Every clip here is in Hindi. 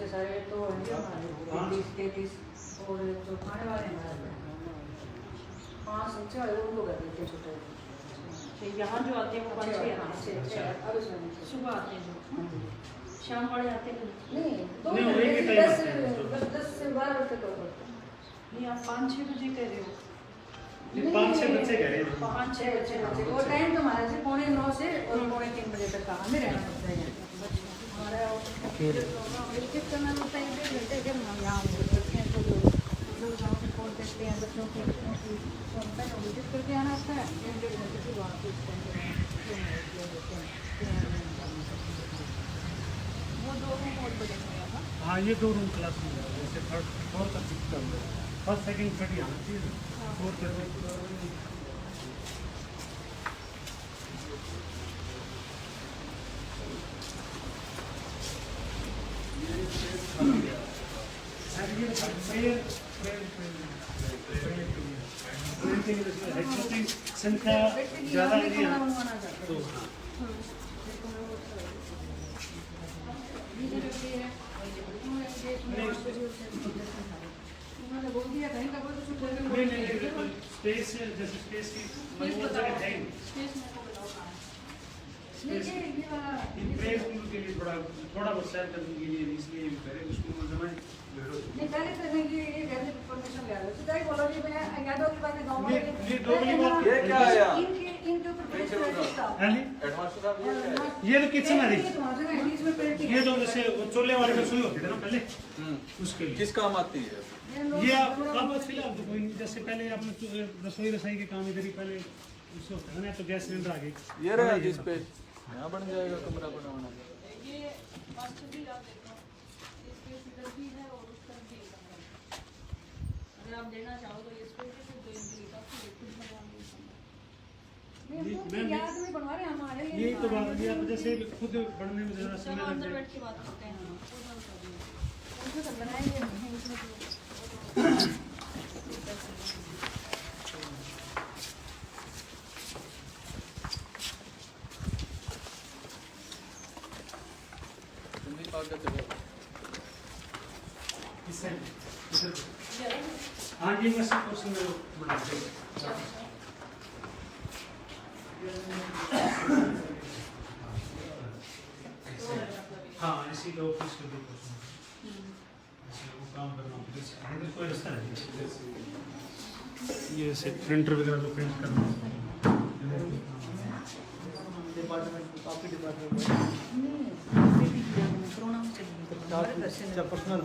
सारे तो हमारे 33 और जो खाने वाले हमारे 5 6 उनको कर देते छोटे। यहाँ जो आते हैं वो 5 6 अब इसमें सुबह आते हैं, शाम वाले आते हैं नहीं, दो नहीं, वही के टाइम आते हैं। 10 से 12 तक होता है। नहीं, आप 5 6 बजे कह रहे हो। 5-6 बच्चे कह रहे हैं। 5 6 बच्चे वो टाइम तो हमारा से 9:45 से और 3:45 बजे तक का हमें रहना पड़ता है। हमारा विजिट करना होता है 1 घंटे के हम यहाँ करते हैं तो लोग गाँव से फोन करते हैं बच्चों को विजिट करके आना होता है 1-1.5 घंटे के बाद वो 2 रूम बहुत बड़े हैं। हाँ, ये 2 रूम क्लास में है, जैसे थर्ड फ्लोर तक सिस्टम है, फर्स्ट सेकंड थर्ड यहाँ चाहिए, फोर्थ संख्या ज़्यादा नहीं है तो उन्होंने बोल दिया कहीं का कोई तो नहीं स्पेस जैसे स्पेस की मतलब जगह है प्ले स्कूल के लिए थोड़ा बहुत सेट करने के लिए इसलिए पहले स्कूल में जमाए नहीं पहले करने के लिए घर से परमिशन ले आया सीधा ही बोला कि मैं यादव की बात गांव में ये 2 बात ये क्या आया इनके ऊपर हेडमास्टर साहब ये क्या है? ये तो किचन है ये जो जैसे चूल्हे वाले रसोई होती है ना पहले उसके लिए किस काम आती है? ये आप अब फिलहाल तो कोई जैसे पहले आपने रसोई रसाई के काम इधर ही पहले उससे होता है ना तो गैस सिलेंडर आ गई ये रहा जिस पे यहाँ बन जाएगा कमरा बनाना। ये मास्टर भी आप देखो स्पेस इधर भी है और उस तरफ भी है कमरा। अगर आप देना चाहो तो ये स्पेस है तो 2 इंच का खुद बनवा याद में बनवा रहे हैं हमारे लिए यही तो बात है आप जैसे खुद बनने में जरा समय लग अंदर जाए बैठ के बात करते हैं। उनको सब बनाएंगे संदीप आगे चलो। इससे हाँ ये बस क्वेश्चन में बनाते हैं हाँ इसी का ऑफिस का भी क्वेश्चन वो काम करना इधर कोई रास्ता नहीं ये से प्रिंटर वगैरह जो प्रिंट करना डिपार्टमेंट काफी डिपार्टमेंट कोरोना में चलिए पर्सनल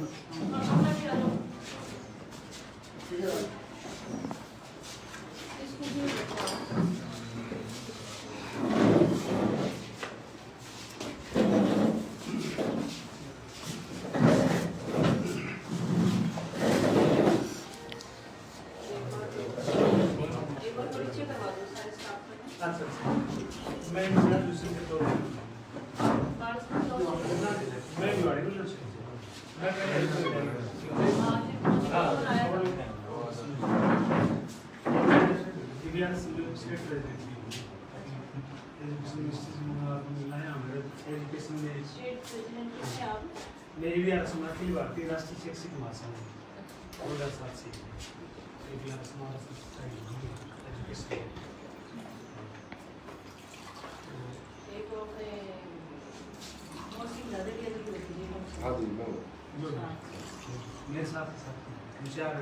मैं दूसरे के तौर मैं दिवाली को मैं मेरी भी अखिल भारतीय राष्ट्रीय शैक्षिक महासंघ 2007 से मेरे साथ विचार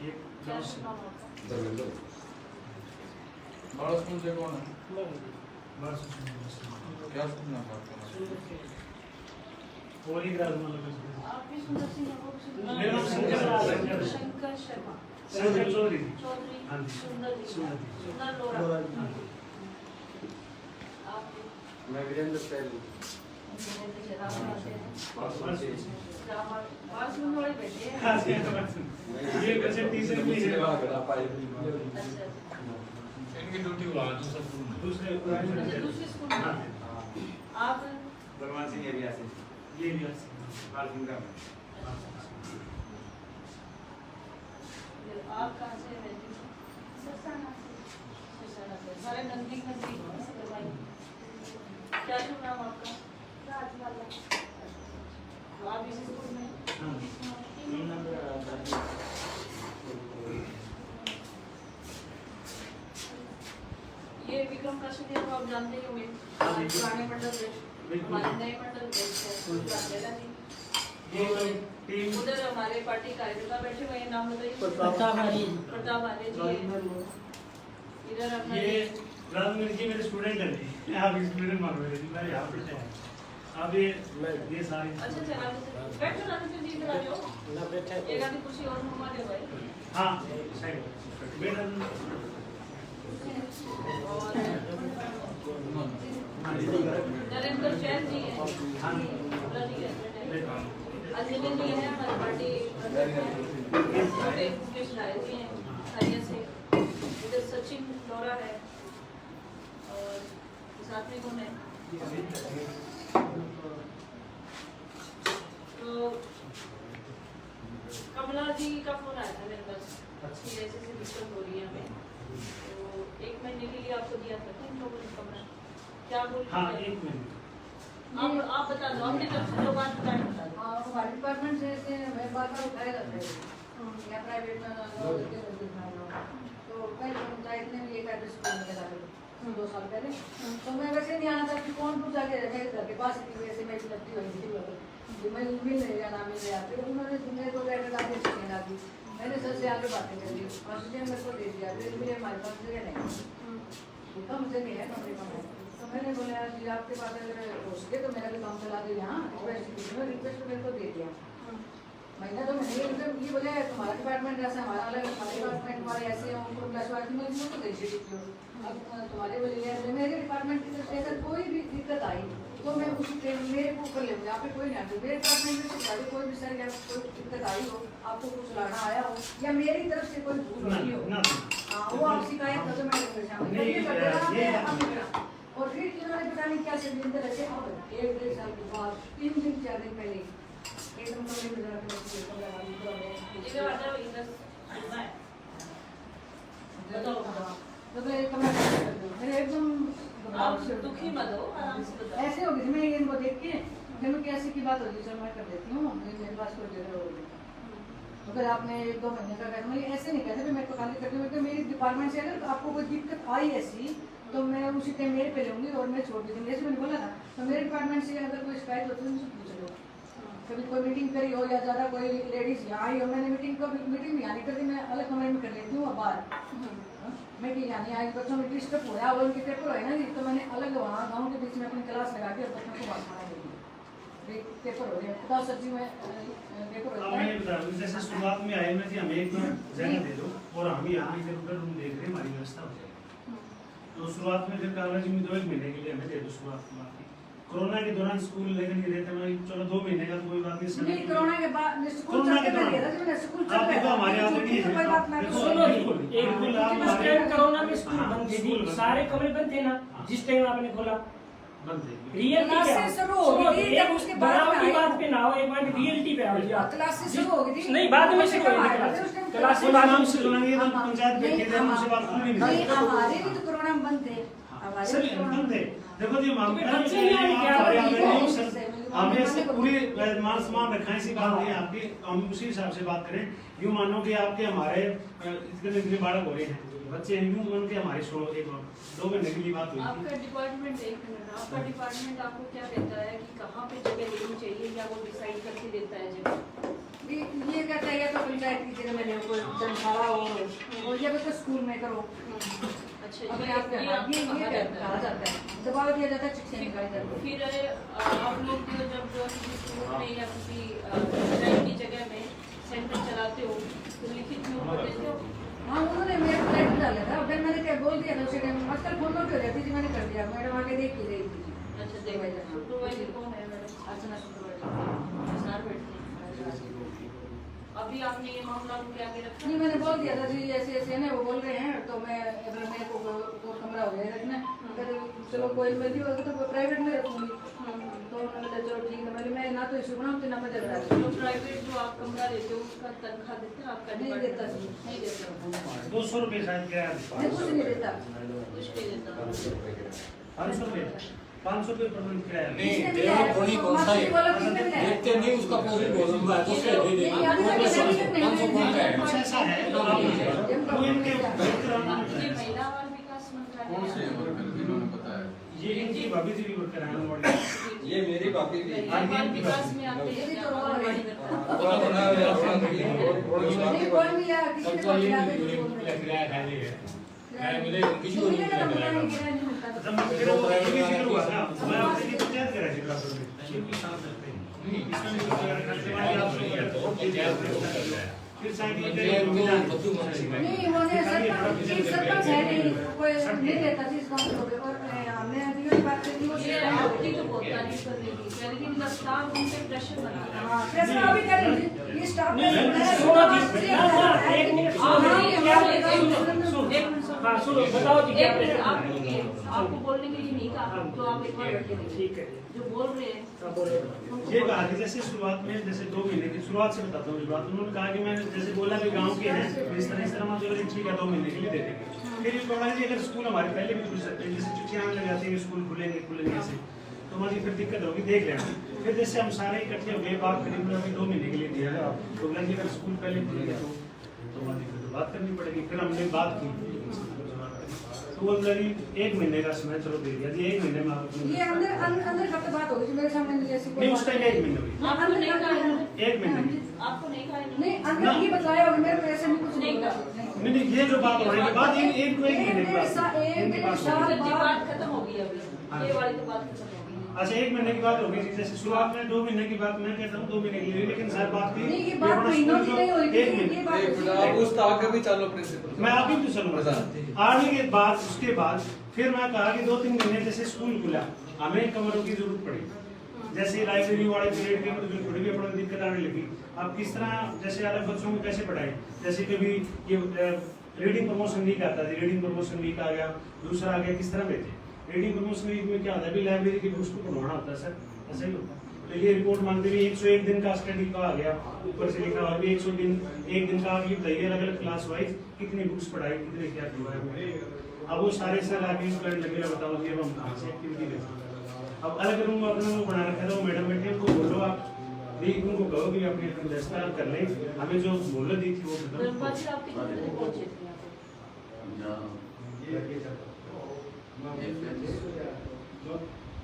एक बड़ा स्कूल से कौन है? बस क्या सुनना आपका? होली ग्राजमान आप भी सुंदर सिंह हो, मेरा नाम शंकर शर्मा शंकर चौधरी चौधरी हाँ जी सुंदर जी सुंदर लोरा आप मैं वीरेंद्र पहलू। ये वैसे टीचर भी है इनकी ड्यूटी हुआ दूसरे दूसरे स्कूल में आप भगवान सिंह एरिया से ये भी बाल गंगा में आप कहाँ से रहते हैं? सरसाना से सारे नजदीक नजदीक क्या नाम आपका? राजमाला। तो आप इसी स्कूल में ये विक्रम कश्यप को आप जानते ही होंगे, पुराने मंडल में हमारे नए मंडल में ये लोग टीम उधर हमारे पार्टी कार्यकर्ता बैठे हुए हैं, नाम बताइए। प्रताप आर्य जी है। इधर अपना ये राजमीर जी मेरे स्टूडेंट हैं, आप स्टूडेंट मान मेरे जी, मैं यहाँ पे हैं। अब ये सारी अच्छा बैठो ना जी, इधर आ जाओ। एक आधी कुर्सी और घुमा दे भाई। हाँ साइड बेटा नरेंद्र जैन जी है, हाँ अजय जी है हमारी पार्टी मुकेश राय जी हैं हरिया से। इधर सचिन लोरा है और साथ में कौन है? तो कमला जी का फोन आया था मेरे पास कि ऐसे दिक्कत हो रही है हमें, तो 1 महीने के लिए आपको दिया था इन लोगों ने कमरा, क्या बोल रही हाँ है? 1 मिनट आप बता दो, अपने तरफ से जो बात बताएं बता दो। हमारे डिपार्टमेंट से ऐसे बार बार उठाया जाता है या प्राइवेट में तो पहले पंचायत ने भी एक एड्रेस लगा 2 साल पहले, तो मैं वैसे नहीं आना था कि कौन पूछा के मेरे घर के पास की वजह से मैं लगती हुई थी, मैं मिल नहीं जाना मिल रहा फिर उन्होंने मेरे को लेटर डाल के डाल दी। मैंने सर से आगे बातें कर ली, फर्स्ट डे मेरे को दे दिया, फिर भी हमारे पास जगह नहीं कम जगह है कमरे कम। तो मैंने बोला जी आपके पास अगर हो सके तो मेरा भी काम चला दो यहाँ, रिक्वेस्ट मेरे को दे दिया। महीना तो मैंने ये बोले तुम्हारा डिपार्टमेंट ऐसा हमारा अलग, हमारे डिपार्टमेंट हमारे ऐसे हैं उनको क्लास वाइज में तो दे दीजिए। अब तुम्हारे बोले मेरे डिपार्टमेंट की तरफ से अगर कोई भी दिक्कत आई तो मैं उस मेरे को कर लूँगी, आप पे कोई नहीं आती। मेरे डिपार्टमेंट में से कोई भी सर या कोई दिक्कत आई हो, आपको कुछ लाना आया हो या मेरी तरफ से कोई भूल हुई हो, हाँ वो आप शिकायत कर दो, मैं और फिर इन्होंने पता नहीं क्या षड्यंत्र रचे। अब 1-1.5 साल के बाद 3 दिन 4 दिन पहले एकदम कमरे में जरा इधर आ जाओ, इधर आना है। बताओ तो मैं कमरा कर दूँ, मेरे एकदम आप दुखी मत हो, आराम से बताओ। ऐसे हो गई मैं इनको देख के जब मैं कैसे की बात होगी सर मैं कर देती हूँ, मेरे पास कोई जगह होगी अगर आपने 1-2 महीने का कहना, मैं ऐसे नहीं कहते मैं तो खाली करती हूँ। मेरी डिपार्टमेंट से अगर आपको कोई दिक्कत आई ऐसी तो मैं उसी टाइम मेरे पे लूँगी और मैं छोड़ दूँगी, जैसे मैंने बोला था। तो मेरे डिपार्टमेंट से अगर कोई शिकायत होती है मुझसे पूछ लो, कभी कोई मीटिंग करी हो या ज़्यादा कोई लेडीज़ यहाँ आई हो, मैंने मीटिंग यहाँ नहीं करती, मैं अलग कमरे में कर लेती हूँ। बाहर मैं कि यहाँ नहीं आई, बच्चों में डिस्टर्ब हो रहा है, उनके पेपर है ना जी, तो मैंने अलग वहाँ गाँव के बीच में अपनी क्लास लगा के बच्चों को बात मारा देती पेपर हो रहे हैं 50 सब्जी में पेपर होता है। जैसे शुरुआत में आए मैं कि हमें एक जगह दे दो और हम यहाँ इधर उधर रूम देख रहे हैं, हमारी व्यवस्था हो जाएगी। तो शुरुआत में फिर कहा जी 2 महीने के लिए हमें दे दो शुरुआत में। कोरोना के दौरान स्कूल लेकर नहीं रहते, मैं चलो 2 महीने का कोई बात नहीं। कोरोना के बाद स्कूल चल के मैं था, मैंने स्कूल चल आप देखो हमारे यहाँ पे कोई बात ना सुनो एक कोरोना में स्कूल बंद थे, सारे कमरे बंद थे ना जिस टाइम आपने खोला क्लासेस शुरू हो गई थी, जब उसके बाद की बात पे ना हो, एक बार रियलिटी पे आओ जी आप। क्लासेस शुरू हो गई थी, नहीं बाद में शुरू हुई थी क्लास के नाम से सुनाएंगे तो पंचायत में के नाम से बात खुली नहीं। हमारे भी तो कोरोना में बंद थे, हमारे भी कोरोना बंद थे। देखो जी हमने ऐसे पूरी मान सम्मान रखा है, ऐसी बात नहीं आपकी, हम उसी हिसाब से बात करें। यूँ मानो कि आपके हमारे इतने बालक हो रहे हैं, बच्चे हैं, यूँ मान के हमारे 2 महीने की बात हुई थी। आपका डिपार्टमेंट एक मिनट, आपका डिपार्टमेंट आपको क्या देता है कि कहाँ पे जगह लेनी चाहिए या वो डिसाइड करके देता है जगह? ये कहता है या तो पंचायत की जगह में कोई जनसारा हो या तो स्कूल में करो। अच्छा अगर आप ये कहा जाता है, दबाव दिया जाता है, चिट्ठियाँ निकाली जाती है। फिर आप लोग जब किसी स्कूल में या किसी पंचायत की जगह में सेंटर चलाते हो तो लिखित में ऊपर देते हो? हाँ उन्होंने मेरे को लेटर डाला था, फिर मैंने क्या बोल दिया था उसे टाइम, आजकल फोन नोट हो जाती थी, मैंने कर दिया, मैडम आगे देख ही रही थी। अच्छा देखो सुपरवाइजर कौन है मैडम? अर्चना सुपरवाइजर सर बैठते हैं। अभी आपने ये मामला उनके आगे रखा? नहीं मैंने बोल दिया था जी ऐसे ऐसे है ना, वो बोल रहे हैं तो मैं अगर मेरे को कमरा हो जाएगा रखना, अगर चलो कोई मिलती होगी तो प्राइवेट में रखूँगी। तो उन्होंने बोला चलो ठीक है, मैं ना तो इशू बनाऊँ ना मैं झगड़ा करूँ। तो प्राइवेट जो आप कमरा देते हो उसका तनख्वाह देते हैं आपका? नहीं देता जी, नहीं देता। 200 रुपये शायद क्या नहीं कुछ नहीं देता। कुछ नहीं देता। 500 रुपये 500 रुपये पर मंथ किराया। नहीं, किसने देना दिया है? थोड़ी कौन सा है? बोलो किसने दिया है? देखते नहीं उसका पूरी बोलूँ मैं तो से दे देना। नहीं, अभी तक किसी ने नहीं 500 कौन का है? कुछ ऐसा है तो आप वो इनके ये महिला बाल विकास मंत्रालय कौन से वर्कर इन्होंने बताया? ये इनकी भाभी जी भी वर्कर हैं आंगनवाड़ी। ये मेरी भाभी भी ये बाल विकास में आते हैं आंगनवाड़ी वर्कर। थोड़ा थोड़ा नहीं, कोई मिला, किसी ने कोई मिला नहीं बोल रहे हैं। किसी ने ना बताया कि किराया नहीं मिलता था। जब फिर वो ये भी जिक्र हुआ ना, मैं आपसे ये पंचायत करा जिक्र आप लोग ये भी साथ रहते हैं। इसमें भी कुछ अगर खर्चे वाले आप लोग हैं, तो फिर शायद ये कहीं मिला नहीं, वो ने सरपंच है नहीं, कोई नहीं देता थी इस काम को। और हमने अभी ये बात करी वो ये आपकी तो बहुत तारीफ कर रही थी, कह रही थी इनका स्टाफ उन पे प्रेशर बना रहा है। हाँ, कैसे अभी करेंगे? ये स्टाफ नहीं, है, सुनो जी, एक मिनट हाँ सुनो, बताओ जी क्या आपको बोलने के लिए नहीं कहा, तो आप एक बार बैठे रहिए। ठीक है जो बोल रहे हैं हाँ, बोलो। ये कहा कि जैसे शुरुआत में जैसे 2 महीने की शुरुआत से बताता हूँ बात। उन्होंने कहा कि मैंने जैसे बोला कि गांव के हैं इस तरह हम जो ठीक है 2 महीने के लिए दे देंगे। फिर ये बोला कि अगर स्कूल हमारे पहले भी खुल सकते हैं, जैसे चिट्ठियां आने लग जाती है स्कूल खुलेंगे ऐसे, तो हमारी फिर दिक्कत होगी, देख लेना। फिर जैसे हम सारे इकट्ठे हो गए, बात करीब अभी 2 महीने के लिए दिया है, तो बोला कि अगर स्कूल पहले खुलेंगे तो हमारी फिर तो बात करनी पड़ेगी। फिर हमने बात की तो वो लगी 1 महीने का समय चलो दे दिया। ये 1 महीने में आप ये अंदर कब बात होगी मेरे सामने नहीं ऐसी कोई नहीं बात उस टाइम 1 महीने हुई, आपको नहीं कहा है? 1 महीने की। आपको नहीं कहा है? नहीं, अंदर ये बताया होगा, मेरे को ऐसे नहीं कुछ नहीं बोला। नहीं नहीं ये जो बात होने के बाद एक एक महीने की बात एक बात साल ये बात खत्म हो गई अभी, ये वाली तो बात खत्म हो गई। अच्छा 1 महीने की बात होगी। जैसे शुरुआत में 2 महीने की बात मैं कहता हूँ 2 महीने की हुई, लेकिन सर बात थी नहीं, ये बात महीनों की नहीं हुई, 1 महीने। ये बात एक मिनट, आप उस तक आगे भी चलो प्रिंसिपल। मैं आप ही तो चलूंगा आने के बाद उसके बाद फिर मैं कहा कि 2-3 महीने जैसे स्कूल खुला हमें कमरों की जरूरत पड़ी। जैसे लाइब्रेरी वाले पीरियड के मतलब थोड़ी भी अपना दिक्कत आने लगी। अब किस तरह जैसे अलग बच्चों को कैसे पढ़ाएं, जैसे कभी ये रीडिंग प्रमोशन वीक आता है, रीडिंग प्रमोशन वीक आ गया, दूसरा आ गया, किस तरह भेजे। रीडिंग प्रमोशन वीक में क्या होता है, अभी लाइब्रेरी की बुक्स को पढ़वाना होता है सर, ऐसा ही होता है। तो ये रिपोर्ट मांगते हुए 101 दिन का स्टडी का आ गया, ऊपर से लिखा हुआ 1 दिन का आप ये बताइए अलग अलग क्लास वाइज कितनी बुक्स पढ़ाई, कितने क्या हुआ। अब वो सारे सर आगे करने लगे, बताओ कि अब हम कहाँ से एक्टिविटी लेते। अब अलग रूम अपना रूम बना रखा था, वो मैडम बैठे उनको बोलो आप भी उनको कहो कि अपनी व्यवस्था कर लें, हमें जो मोहलत दी थी वो खत्म। आप कितने बजे पहुंचे थे यहाँ पे?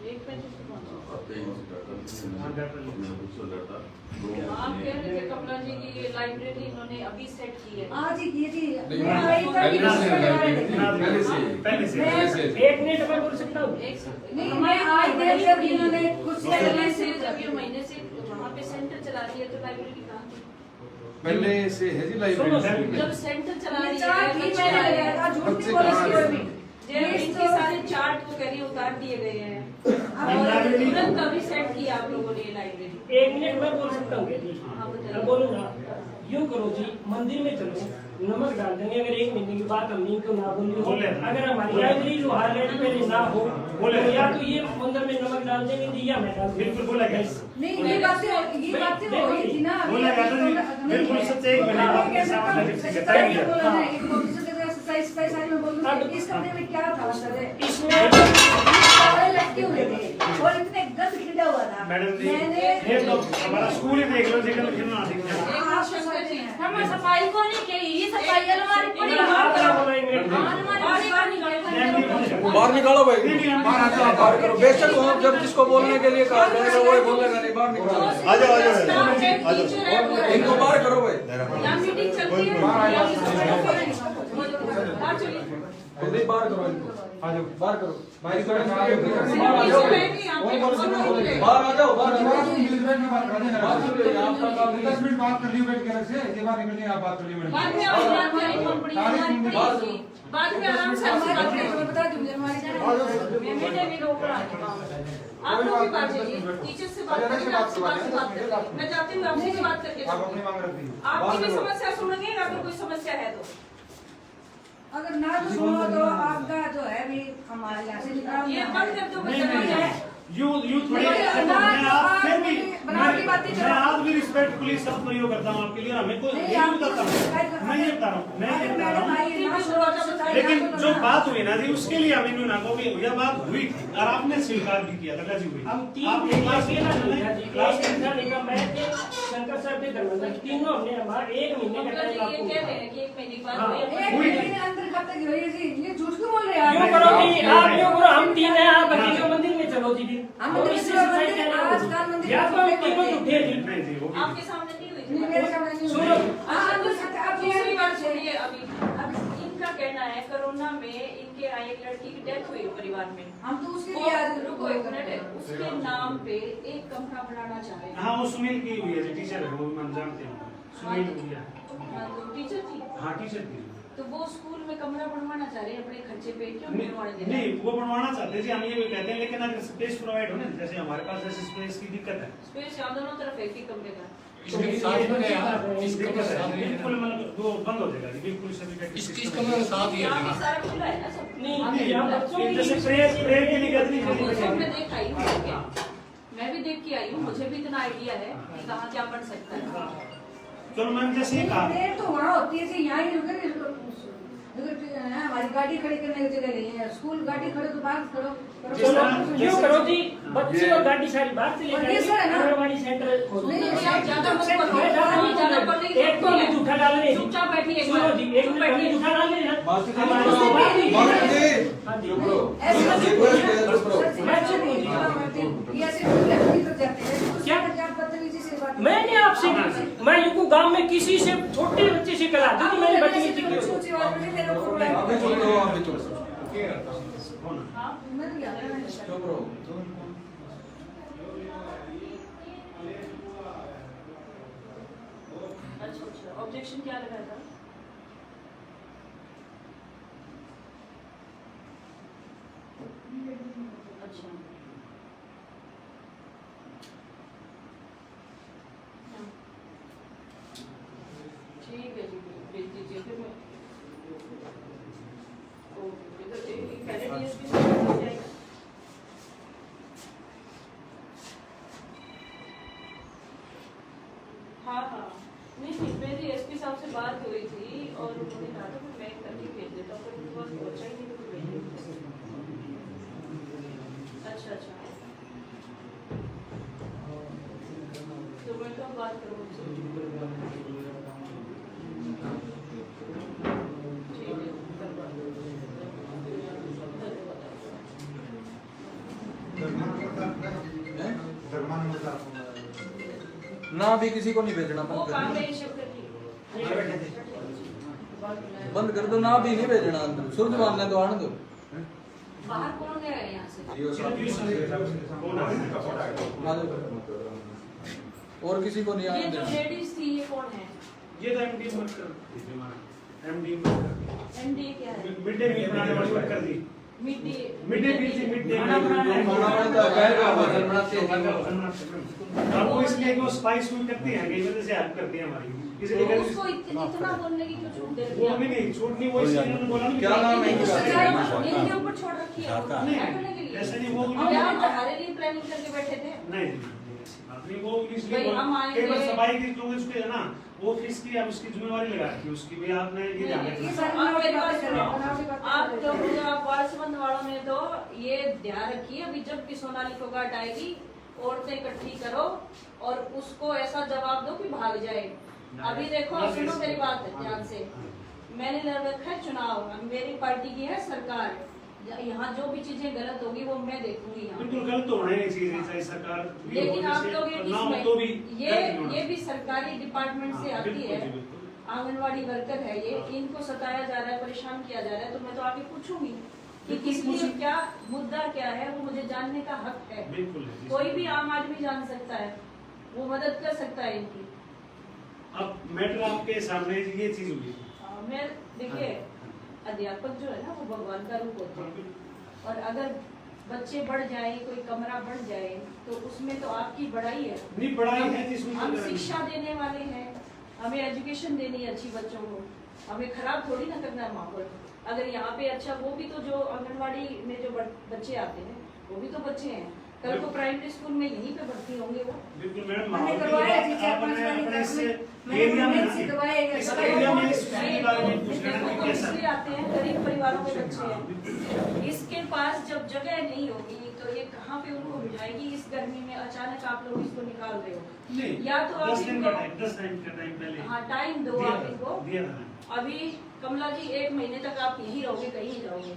1:35 पे पहुंचे। आप कह रहे थे कमला जी की ये लाइब्रेरी इन्होंने अभी सेट की है। आज ही की थी। पहले से एक मिनट मैं बोल सकता हूँ। नहीं, मैं आज देख जब इन्होंने कुछ पहले से जब ये महीने से वहाँ पे सेंटर चला रही है तो लाइब्रेरी कहाँ थी? पहले से है जी लाइब्रेरी। जब सेंटर चला रही चार है ठीक मैंने लगाया, झूठ नहीं बोला इसके भी। इनके सारे चार्ट तो कह रही उतार दिए गए हैं और तुरंत अभी सेट किया आप लोगों ने ये लाइब्रेरी। एक मिनट मैं बोल सकता हूँ हाँ, बताइए। मैं बोलूँगा यूँ करो जी, मंदिर में चलो, नमक डाल देंगे। अगर 1 महीने की बात हम इनको ना बोले, अगर हमारी लाइब्रेरी जो हालत पहले ना हो बोले, या तो ये मंदिर में नमक डाल देंगे या मैं डाल दूंगा। बिल्कुल बोला गया, नहीं, ये बातें हो रही थी ना। बोला गया था बिल्कुल सच। 1 महीने बाद के साथ लगे बताएंगे इस कमरे में क्या था सर? इसमें लटके हुए थे और इतने गंद खिला हुआ था। मैडम जी मैंने ये तो हमारा स्कूल ही देख लो, जितना कितना दिख रहा है। शंकर जी हम सफाई को नहीं की, ये सफाई अलमारी पड़ी बाहर निकालो भाई, बाहर करो। बेशक हो, जब जिसको बोलने के लिए कहा जाएगा वो बोलेगा, नहीं बाहर निकालो। आ जाओ इनको बाहर करो भाई। यहाँ मीटिंग चलती है बाहर चलिए। कुलदीप बाहर करो इनको, आ जाओ बाहर करो। बाहर आ जाओ, बाहर आ जाओ, बाहर आ जाओ। आपका काम 10 मिनट बात कर लियो बैठ के रख से ये बात निकलनी आप बात कर लियो मैडम। बाद में बात करेंगे, कौन बड़ी हमारी बाद में आराम से आपसे बात करेंगे। बता दूंगी हमारी मैंने भी लोग आप लोग भी बात करिए, टीचर से बात करेंगे, आपसे बात करेंगे। मैं जाती हूँ आपसे बात करके आप अपनी मांग रख दीजिए। आपकी भी समस्या सुनेंगे, अगर कोई समस्या है तो अगर ना तो सुनो तो आपका जो है भी हमारे यहाँ से निकाल ये बंद कर दो। नहीं, नहीं, नहीं। यू थोड़ी नहीं, मैं आप फिर भी बनावटी बातें मैं आप भी रिस्पेक्टफुली सब प्रयोग करता हूँ आपके लिए, हमें को नहीं, ये आप बताता हूँ, मैं ये बता रहा हूँ, मैं ये बता रहा हूँ। लेकिन जो बात हुई ना जी उसके लिए हमें ना कहो कि यह बात हुई थी और आपने स्वीकार भी किया था जी हुई। हम आप एक क्लास में क्लास निकला मैं थे शंकर सर थे धर्मेंद्र तीनों हमने हमारा 1 महीने का टाइम ये आपको कह रहे हैं कि 1 महीने के बाद हाँ। हुई है। अंदर कब तक रही जी, ये झूठ क्यों बोल रहे हैं यूं करो कि आप यूं करो हम 3 हैं आप अकेले मंदिर में चलो जी फिर हम और मंदिर में इससे चलो, सच्चाई मंदिर- क्या आज कल मंदिर या तो हम तीनों उठे जी नहीं जी वो भी आपके सामने नहीं हुई थी। नहीं, मेरे सामने नहीं हुई। सुनो। हाँ, हम लोग सकते- आप दूसरी ये बात बात सुनिए अभी। अब इनका कहना है कोरोना में इनके यहाँ एक लड़की की डेथ हुई परिवार में। हम तो उसके वो लिए आज रुको एक मिनट, उसके नाम पे एक कमरा बनाना चाह रहे हैं। हाँ वो सुनील की हुई है जी, टीचर है वो हम जानते हैं, सुनील की है। हाँ, तो टीचर थी हाँ टीचर की। तो वो स्कूल में कमरा बनवाना चाह रहे हैं अपने खर्चे पे, क्यों नहीं बनवाने दे रहे नहीं, हैं? वो बनवाना चाहते हैं जी, हम ये भी कहते हैं, लेकिन अगर स्पेस प्रोवाइड हो ना, जैसे हमारे पास जैसे स्पेस की दिक्कत है, स्पेस यहाँ दोनों तरफ एक ही कमरे का। इसके लिए साथ में है, दिक्कत है, बिल्कुल मतलब वो बंद हो जाएगा जी, बिल्कुल सभी का इस कमरे में साथ ही है यहाँ ना। पे सारा खुला है ना सब। नहीं नहीं, यहाँ बच्चों ये की जैसे प्रेयर के लिए गदरी वो सब मैं देख आई हूँ, ठीक है। मैं भी देख के आई हूँ, मुझे भी इतना आइडिया है कि कहाँ क्या बन सकता है। चलो मैम जैसे ये कहा देर तो वहाँ होती है जी, यहाँ ही रुके हमारी गाड़ी खड़ी करने की जगह नहीं है, स्कूल गाड़ी खड़े तो बाहर खड़ो चलो यूं करो जी बच्चे और गाड़ी सारी बात से और ये लेकर सर है ना। आंगनबाड़ी सेंटर खोलो नहीं, नहीं, आप ज्यादा मत करो, मैं ज्यादा नहीं ज्यादा करने की एक तो जरूरत हम नहीं झूठा डाल रहे हैं चुपचाप बैठिए एक सुनो बार। जी एक चुप मिनट बैठिए। हम झूठा डाल रहे हैं ना बात तो हमारे नहीं, बात नहीं, नहीं। बात जी हाँ जी ऐसे मैं नहीं रिक्वेस्ट है, सर, रुको। सर, मैं सर, चुप हूँ जी। ये ऐसे लड़की तो जाते हैं क्या? क्या बदतमीजी से बात मैंने आपसे मैं यूं गांव में किसी से छोटे बच्चे से करा दी मैंने बच्चे की ऊंची ऊंची आवाज में मेरे को आप भी चुप रहो, आप भी चुप रहो। हो ना, मर गया चुप रहो। अच्छा अच्छा, ऑब्जेक्शन क्या लगाया था? अच्छा ठीक है जी, भेज दीजिए फिर मैं ओके तो पहले डीएसपी से हो जाएगा। हाँ हाँ नहीं नहीं, मेरी एसपी साहब से बात हुई थी और उन्होंने कहा था कि मैं करके भेज देता हूँ, पर उनके पास पहुँचा ही नहीं तो फिर भेज देते। अच्छा अच्छा, तो मैं कब बात करूँ उनसे? ठीक है, कल बात हैं? ना भी किसी को नहीं भेजना, वो बंद काम कर में ये शिफ्ट करती दो। बंद कर दो, ना भी नहीं भेजना अंदर, सूरज मानने दो, आने दो। बाहर कौन गया है यहाँ से? हो ना, आ जाओ। और किसी को नहीं ये आने जो देना। लेडीज थी ये कौन है? ये तो MD worker, MD worker, MD क्या है? मिड डे मील बनाने वाली वर्कर थी, mid day mid day meal थी, मिड डे खाना बनाना है, खाना बनता है, बैठ जाओ, भोजन बनाते हैं। आपको इसलिए कि वो स्पाइस भी करती हैं, कई वजह से हेल्प करती है हमारी, इसलिए तो कि उसको इतना बोलने की क्यों छूट दे रखी वो है? भी नहीं छूट नहीं, वो इसलिए उन्होंने बोला नहीं क्या नाम है इनका? इनके ऊपर छोड़ रखी है वो नहीं, करने के लिए। ऐसा नहीं, वो अब यार हमारे लिए प्लानिंग करके बैठे थे। नहीं ऐसी बात नहीं, वो इसलिए भाई, हम बोला, आएंगे। कई बार सफाई की जो उसके है ना, वो किसकी अब उसकी जिम्मेवारी लगा रखी है उसकी, भाई आपने ये ध्यान ये रखना। सारी आप मेरी बात बातें कर रहे हैं, सुनो। बनावटी बातें आप कर तो रहे हैं। आप वारसमंद वालों ने तो ये ध्यान रखिए, अभी जब भी सोनाली फोगाट आएगी औरतें इकट्ठी करो और उसको ऐसा जवाब दो कि भाग जाए। अभी देखो, अब सुनो मेरी बात ध्यान से। मैंने लड़ रखा है चुनाव, मेरी पार्टी की है सरकार, यहाँ जो भी चीजें गलत होगी वो मैं देखूंगी यहाँ। बिल्कुल गलत तो होना ही चाहिए, चाहे सरकार भी हो, लेकिन आप जैसे लोग ये ना हो तो भी ये गलत नहीं होना। ये भी सरकारी डिपार्टमेंट से हाँ, आती बिल्कुल है, जी, बिल्कुल। आंगनवाड़ी वर्कर है ये, इनको सताया जा रहा है, परेशान किया जा रहा है, तो मैं तो आगे पूछूंगी कि बिल्कुल किस लिए, पूछिए। क्या मुद्दा क्या है, वो मुझे जानने का हक है। बिल्कुल है जी। कोई भी आम आदमी जान सकता है, वो मदद कर सकता है इनकी। अब मैटर आपके सामने ये चीज हुई, मैं देखिए, अध्यापक जो है ना वो भगवान का रूप होते हैं, और अगर बच्चे बढ़ जाए, कोई कमरा बढ़ जाए, तो उसमें तो आपकी बढ़ाई है। नहीं पढ़ाई है जिसमें हम तो- शिक्षा देने वाले हैं, हमें एजुकेशन देनी है अच्छी बच्चों को, हमें खराब थोड़ी ना करना है माहौल। अगर यहाँ पे अच्छा, वो भी तो जो आंगनवाड़ी में जो बच्चे आते हैं वो भी तो बच्चे हैं, कल को प्राइमरी स्कूल में यहीं पे भर्ती होंगे वो। बिल्कुल मैडम, हमने माहौल की करवाया बात जी, चार आपने आते हैं, गरीब परिवारों के बच्चे हैं, इसके पास जब जगह नहीं होगी तो ये कहाँ पे उनको मिलाएगी? इस गर्मी में अचानक आप लोग इसको निकाल रहे हो। नहीं, या तो आप 10 दिन का इनको टाइम 10 दिन का टाइम पहले हाँ टाइम दो आप इनको। दिया था। अभी कमला जी 1 महीने तक आप यहीं रहोगे, कहीं जाओगे?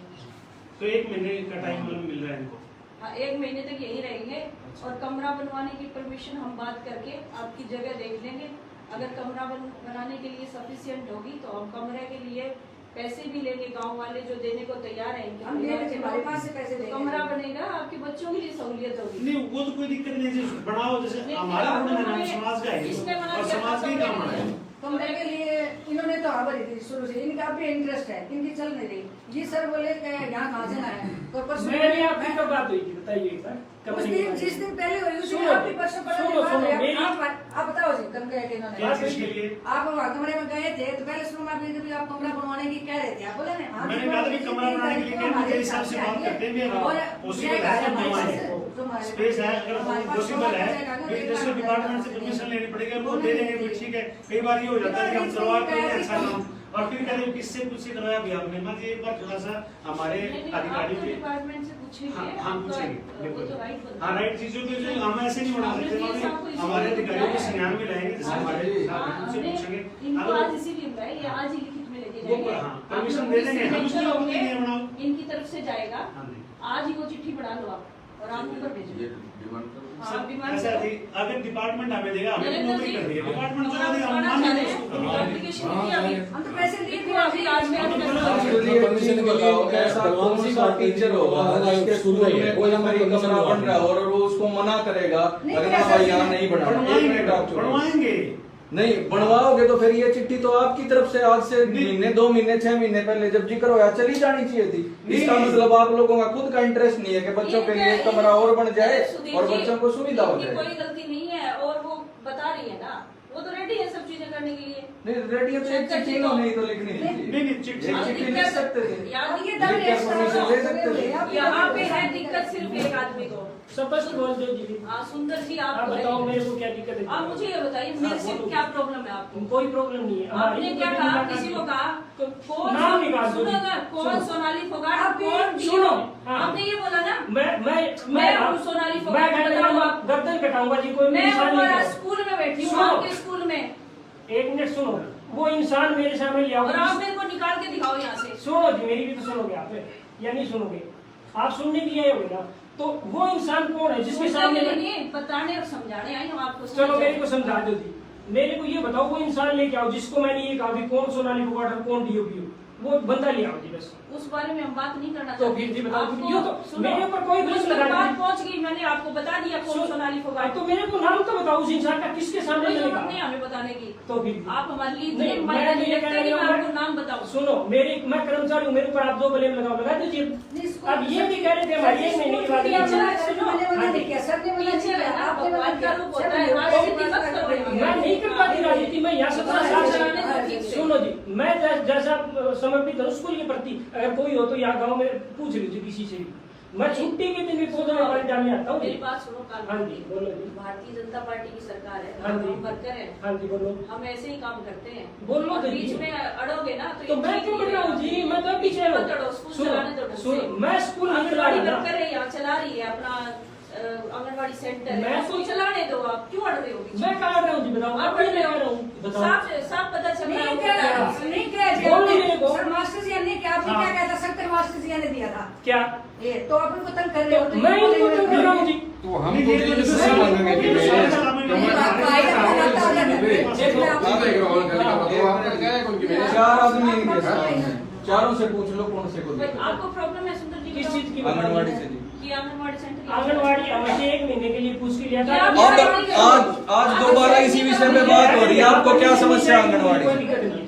तो 1 महीने का टाइम मिल रहा है इनको। हाँ 1 महीने तक यहीं रहेंगे और कमरा बनवाने की परमिशन हम बात करके आपकी जगह देख लेंगे। अगर कमरा बनाने के लिए सफिशिएंट होगी तो हम कमरे के लिए पैसे भी लेंगे, गांव वाले जो देने को तैयार हैं हम ले लेंगे, हमारे पास से पैसे देंगे। कमरा बनेगा, आपके बच्चों के लिए सहूलियत होगी। नहीं वो तो कोई दिक्कत नहीं है, बनाओ जैसे हमारा समाज का किसने है मना और किया? समाज का काम है। कमरे के लिए इन्होंने तो आवर थी शुरू से, इनका भी इंटरेस्ट है, इनकी चल नहीं रही। जी सर बोले कि यहाँ कहाँ से ना है मेरी आपकी कब बात हुई थी बताइए एक बार। जिस दिन पहले हुई उस दिन सुनो, आपकी परसों आप बताओ जी कम कह के इन्होंने क्या चीज के लिए? आप वहाँ कमरे में गए थे तो पहले शुरू में आपने जब आप कमरा बनवाने की कह रहे थे, आप बोले ना हाँ, मैंने कहा था कि कमरा बनाने के लिए क्या मेरे हिसाब से बात करते हैं और पॉसिबल है बनवाएंगे, स्पेस है अगर पॉसिबल है फिर इंडस्ट्रियल डिपार्टमेंट से परमिशन लेनी पड़ेगी, वो दे देंगे फिर ठीक है। कई बार ये हो जाता है कि हम करवा के अच्छा काम और फिर कहते हैं किससे कुछ करवाया भी आपने। मैं ये एक बार थोड़ा सा हमारे अधिकारी के डिपार्टमेंट से पूछेंगे। हाँ पूछेंगे वो बिल्कुल तो राइट बनता हाँ है। राइट चीजों के जो हम ऐसे नहीं बना सकते, हमारे अधिकारियों को संज्ञान में लाएंगे जैसे हमारे उनसे पूछेंगे इनको अगर आज इसीलिए बुलाए, ये आज ही लिखित में लेके वो जाएंगे। हाँ आप परमिशन लोग दे देंगे, हम signature उसको होंगे, नहीं बनाओ। इनकी तरफ से जाएगा, हाँ जी। आज ही वो चिट्ठी बढ़ा लो आप और आप ऊपर भेजो। हाँ, बीमार ऐसा करो। थी अगर डिपार्टमेंट हमें देगा हमें नरेंद्र नौकरी जी, कर रही है डिपार्टमेंट हम देगा हम आना मान चाह लेंगे रहे हैं, उसको। तो application नहीं अभी। हम तो पैसे लिए देखो अभी आज मेरे परमिशन बताओ ऐसा कौन सा टीचर होगा जिसके स्कूल में कोई हमारी कमरा बन रहा है और वो उसको मना करेगा अगर ना भाई यहाँ नहीं बनाना। एक मिनट आप छोड़ो। बनवाएंगे नहीं बनवाओगे तो फिर ये चिट्ठी तो आपकी तरफ से आज से महीने 2 महीने 6 महीने पहले जब जिक्र होया चली जानी चाहिए थी। इसका मतलब आप लोगों का खुद का इंटरेस्ट नहीं है कि बच्चों के लिए कमरा और बन जाए और बच्चों को सुविधा हो इनकी जाए। कोई गलती नहीं है और वो बता रही है ना, वो तो रेडी है सब चीजें करने के लिए। नहीं रेडियो पे एक चिट्ठी नहीं तो लिखनी थी। नहीं चिट्ठी एक चिट्ठी लिख सकते थे। यार ये ये दम लिख के extra परमिशन ले सकते थे। यहाँ पे है दिक्कत सिर्फ एक आदमी को। स्पष्ट बोल दो जी। हाँ सुंदर जी आप आप बताओ मेरे को क्या दिक्कत है? आप मुझे ये बताइए मेरे से क्या प्रॉब्लम है आपको? कोई प्रॉब्लम नहीं है। आपने क्या कहा? किसी को कहा कौन नाम निकाल दो। सुनो ना, कौन सुनो। सोनाली फोगाट आप कौन सुनो। डीओ? हाँ। आपने ये बोला ना मैं हूँ सोनाली मैं फोगाट, बताओ आप। गर्दन कटाऊंगा जी कोई मैं इंसान नहीं हमारा है। स्कूल में बैठी हूँ, सुनो। आपके स्कूल में, एक मिनट सुनो, वो इंसान मेरे सामने लिया और आप मेरे को निकाल के दिखाओ यहाँ से। सुनो जी मेरी भी तो सुनोगे आप या नहीं सुनोगे? आप सुनने के लिए होगे ना, तो वो इंसान कौन है जिसके सामने बताने और समझाने आई हम आपको। चलो मेरे को समझा दो जी। मेरे को ये बताओ वो इंसान लेके आओ जिसको मैंने ये कहा भी कौन सोनाली फोगाट और कौन डीओपी हो, वो बंदा ले आओ जी बस। उस बारे में हम बात नहीं करना तो चाहते। फिर जी बताओ, आपको- यो तो सुनो, मेरे ऊपर कोई मुझ दोष तक लगा बात नहीं। पहुंच गई, मैंने आपको बता दिया कौन सोनाली फोगाट। तो मेरे को नाम तो बताओ उस इंसान का, किसके सामने कोई मैंने जरूरत नहीं कहा? हमें बताने की। तो फिर आप हमारे लिए नहीं, इतने मैं मायने नहीं नहीं रखते कि मैं आपको नाम बताऊं। सुनो मैं कर्मचारी हूँ, मेरे ऊपर आप 2 ब्लेम लगाओ, लगा दीजिए। अब ये भी कह रहे थे हमारी 1 महीने की बात टीचर है। है, सुनो, टीचर है ना, भगवान का रूप होता है, राजनीति मत करो ये। मैं नहीं कर पाती राजनीति में यहाँ 17 साल से। चलाने दो ठीक से। सुनो जी, मैं जैसा समर्पित हूँ स्कूल के प्रति, अगर कोई हो तो यहाँ गांव में पूछ लीजिए किसी से भी। मैं छुट्टी के दिन भी पौधों में पानी डालने आता हूँ। मेरी बात सुनो काल। हाँ जी बोलो जी। भारतीय जनता पार्टी की सरकार है, हाँ जी। हम वर्कर हैं, हाँ जी बोलो। हम ऐसे ही काम करते हैं। बोलो और तो बीच जी। में अड़ोगे ना तो ये मैं ठीक क्यों नहीं कर रहा हूँ जी? रहेगा। मैं तो पीछे मत अड़ो, स्कूल चलाने दो ढंग से। सुनो मैं स्कूल नहीं चला आंगनबाड़ी रहा। वर्कर है, यहाँ चला रही है अपना आंगनबाड़ी सेंटर है, मैं स्कूल चलाने दो। आप क्यों अड़ रहे हो बीच में? मैं कहा रहा हूँ जी बताओ। आप मैं अड़ रहे कह रहा हो, हूँ बताओ। साफ पता चल रहा नहीं है। कह नहीं कह बोल नहीं मेरे को। सर मास्टर जी ने क्या आपने हाँ। क्या कहा था? सख्त मास्टर जी ने दिया था क्या? ये तो आप इनको तंग कर रहे हो। तो मैं इनको तंग कर रहा हूँ जी। तो हम तो ये से मांगेंगे कि चार आदमी इनके सामने, चारों से पूछ लो कौन से को भाई, दिक्कत है। आपको प्रॉब्लम है सुंदर जी? किस चीज की? आंगनवाड़ी से जी। कि आंगनवाड़ी सेंटर आंगनवाड़ी हमसे 1 महीने के लिए पूछ के लिया था। अब आज दोबारा इसी विषय पे बात हो रही है। आपको क्या समस्या है आंगनवाड़ी कोई से? दिक्कत नहीं है।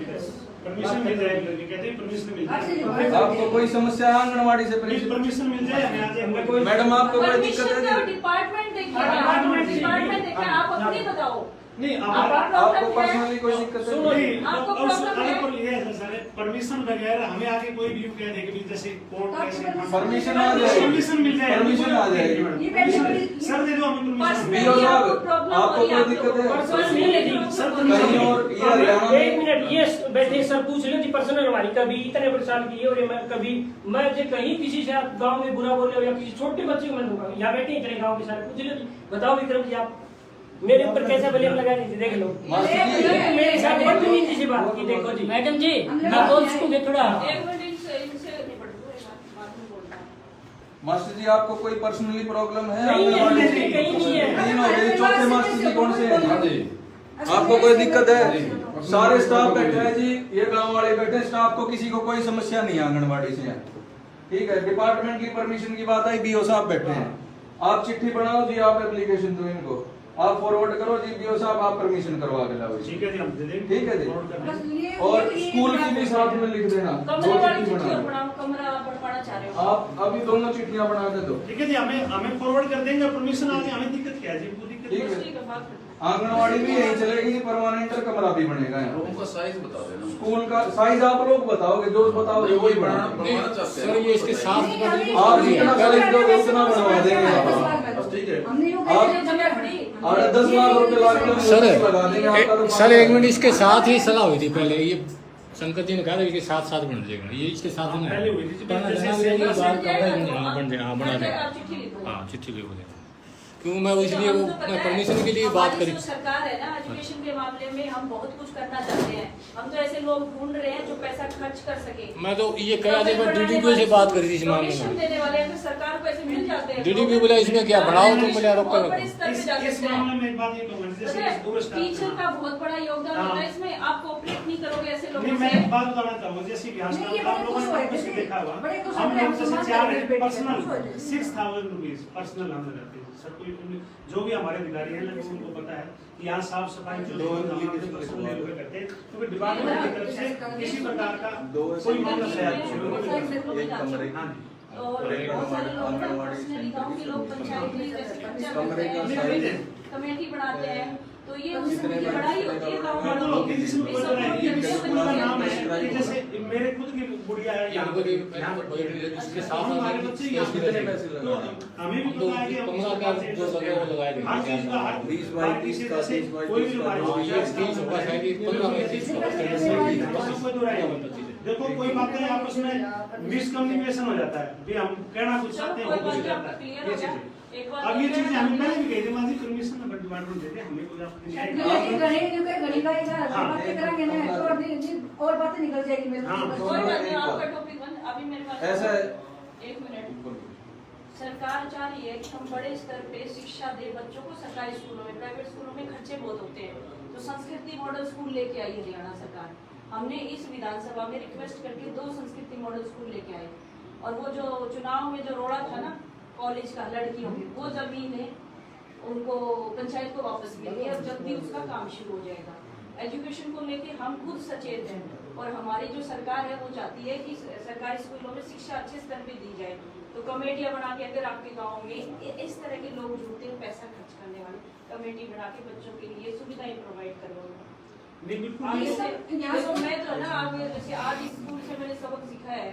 परमिशन मिल जाएगी, कहते हैं परमिशन मिल जाएगी। आपको कोई समस्या है आंगनवाड़ी से? परमिशन मिल जाए हमें आज हमें कोई मैडम आपको कोई दिक्कत परमिशन है का जी? डिपार्टमेंट देखिए, डिपार्टमेंट डिपार्टमेंट देखिए, आप अपनी बताओ। नहीं आपको पर्सनली कोई दिक्कत सुनो, नहीं? नहीं, आपको अब उस problem है? अलग पर ये है सर, परमिशन वगैरह हमें आके कोई भी कह दे कि जैसे कोर्ट कैसे परमिशन आ जाएगी, परमिशन मिल जाएगी, परमिशन आ जाएगी। ये पहले बड़ी- सर दे दो हमें परमिशन। बीओ साहब, आपको कोई दिक्कत है? पर्सनल नहीं है सर, कहीं और ये हरियाणा में एक मिनट, ये बैठे सर पूछ ले थी पर्सनल हमारी, कभी इतने साल की है और ये मैं कभी मैं जो कहीं किसी से आप गांव में बुरा बोले या किसी छोटे बच्चे को मैं दूंगा, यहाँ बैठे इतने गांव के सारे पूछ ले थी। बताओ विक्रम जी, आप मेरे ऊपर कैसे ब्लेम लगा रही थी, देख लो। मेरे साथ बदतमीजी से बात की, देखो जी। मैडम जी मैं बोल चुके थोड़ा। एक मिनट इनसे निपट दो, एक बात में बोलना है। मास्टर जी आपको कोई पर्सनली प्रॉब्लम है? नहीं है, आंगनवाड़ी नहीं, कहीं नहीं है। तीन हो गए, चौथे मास्टर जी कौन से हैं? आपको कोई दिक्कत है? सारे स्टाफ बैठे हैं जी, ये गांव वाले बैठे हैं, स्टाफ को किसी को कोई समस्या नहीं है आंगनबाड़ी से। ठीक है, डिपार्टमेंट की परमिशन की बात आई, बीओ साहब बैठे हैं, आप चिट्ठी बनाओ जी, आप एप्लीकेशन दो इनको, आप फॉरवर्ड करो जी, बीओ साहब आप परमिशन करवा के लाओ जी। ठीक है जी, हम दे देंगे। ठीक है जी। फॉरवर्ड कर देंगे। और स्कूल की भी साथ में लिख देना, दो कमरा वाली चिट्ठी चिट्ठी और बना बनाओ, कमरा बनवाना चाह रहे हो आप, अभी दोनों चिट्ठियां बना के दो। ठीक है जी, हमें फॉरवर्ड कर देंगे, परमिशन आ जाए, हमें दिक्कत क्या है जी, कोई दिक्कत ठीक नहीं है। ठीक है, बात करते हैं। आंगनवाड़ी भी यही चलेगी जी, परमानेंट कमरा भी बनेगा यहाँ। रूम का साइज बता देना। स्कूल का साइज आप लोग बताओगे, जो बताओगे वही बनाना। सर ये इसके साथ आप जितना साइज दोगे उतना बनवा देंगे आप। ठीक है। हमने यूं आप- कहते थे, और 10 लाख रुपए लगा के सर लगा देंगे आपका तो सर एक मिनट, इसके साथ ही सलाह हुई थी पहले, ये शंकर जी ने कहा था कि साथ साथ बन जाएगा, ये इसके साथ ही पहले हुई थी, बना जैसे देना, से- ये बस बात बन कर रहे हैं, जाएगा, हाँ, बन जाएगा, हाँ, बना बन जाएगा, देगा। आप चिट्ठी लिखो। हाँ चिट्ठी लिखो देना, क्यों मैं वो इसलिए वो मैं परमिशन के लिए बात हमारी करी। जो सरकार है ना, एजुकेशन के मामले में हम बहुत कुछ करना चाहते हैं। हम तो ऐसे लोग ढूंढ रहे हैं जो पैसा खर्च कर सके। मैं तो ये कहा था, मैं डीडीपी से बात करी थी इस मामले डोनेशन में। देने वाले हैं, फिर सरकार को ऐसे मिल जाते हैं। डीडीपी बोला इसमें क्या बढ़ाओ, तुम बोले रोक बहुत कर बड़े स्तर पे जा इस सकते हैं। मामले में एक बात ये कहूँगा, जैसे पता है, दो स्टाफ टीचर का बहुत बड़ा योगदान हाँ। होता है इसमें। आप कोऑपरेट नहीं करोगे ऐसे नहीं, लोगों मैं से। एक बात बताना चाहूँगा, जैसे कि नहीं, ये आप लोगों ने बड़े कुछ खुश देखा हुआ, बड़े खुश हम होते हैं, लोग जैसे सम्मान चार करते हैं, हैं, पर्सनल खुश होते हैं। 6000 रुपीज पर्सनल हम लगाते हैं। सर कोई जो भी हमारे अधिकारी हैं लगभग उनको पता है कि यहाँ साफ सफाई जो पर्सनल लेवल पे करते हैं, क्योंकि डिपार्टमेंट की तरफ से किसी प्रकार का कोई मामला एक कमरे हाँ की और बहुत सारे लोग ना पर्सनली गांव के लोग पंचायत में जैसे पंचायत कमरे का करते हैं, साइज कमेटी बनाते हैं, तो ये उस कितने की लड़ाई होती है गांव मैं तो वालों लोग की। जिसमें बोल रहे हैं कि स्कूल का नाम है कि जैसे मेरे खुद की गुड़िया है यहाँ इनको पर, भी यहाँ पर इसके साथ हम हमारे बच्चे यहाँ पर कितने पैसे तो लगाए? हमें भी दो पता है कि हम कमरा का जो लगे वो लगाए थे। हर चीज का हर 20 बाई 30 का, 30 बाई कोई 30 भी का, हमारे ये 30 होगा शायद, ये 15 में 30 देखो कोई बात नहीं, आपस में मिसकम्युनिकेशन हो जाता है भी, हम कहना कुछ चाहते हैं वो कुछ जाता है ये चीजें। अब ये चीजें हमें पहले भी कही थी, माजी परमिशन नंबर डिपार्टमेंट देते हैं, हमें कोई आपत्ति नहीं है। और बातें निकल जाएगी मेरे हाँ। कोई बात नहीं, आपका टॉपिक बंद। अभी मेरे पास ऐसा है। एक मिनट। सरकार चाह रही है कि हम बड़े स्तर पे शिक्षा दे बच्चों को। सरकारी स्कूलों में, प्राइवेट स्कूलों में खर्चे बहुत होते हैं, तो संस्कृति मॉडल स्कूल लेके आई हरियाणा सरकार। हमने इस विधानसभा में रिक्वेस्ट करके 2 संस्कृति मॉडल स्कूल लेके आए, और वो जो चुनाव में जो रोड़ा था ना कॉलेज का लड़कियों की, वो जमीन है उनको पंचायत को वापस मिली है, और जल्दी उसका काम शुरू हो जाएगा। एजुकेशन को लेके हम खुद सचेत हैं, और हमारी जो सरकार है वो चाहती है कि सरकारी स्कूलों में शिक्षा अच्छे स्तर पे दी जाए। तो कमेटियां बना के, अगर आपके गांव में इस तरह के लोग जुड़ते हैं पैसा खर्च करने वाले, कमेटी बना के बच्चों के लिए सुविधाएं प्रोवाइड करवाओ। नहीं बिल्कुल आगे नहीं। से देखो, मैं तो ना आगे जैसे आज इस स्कूल से मैंने सबक सीखा है,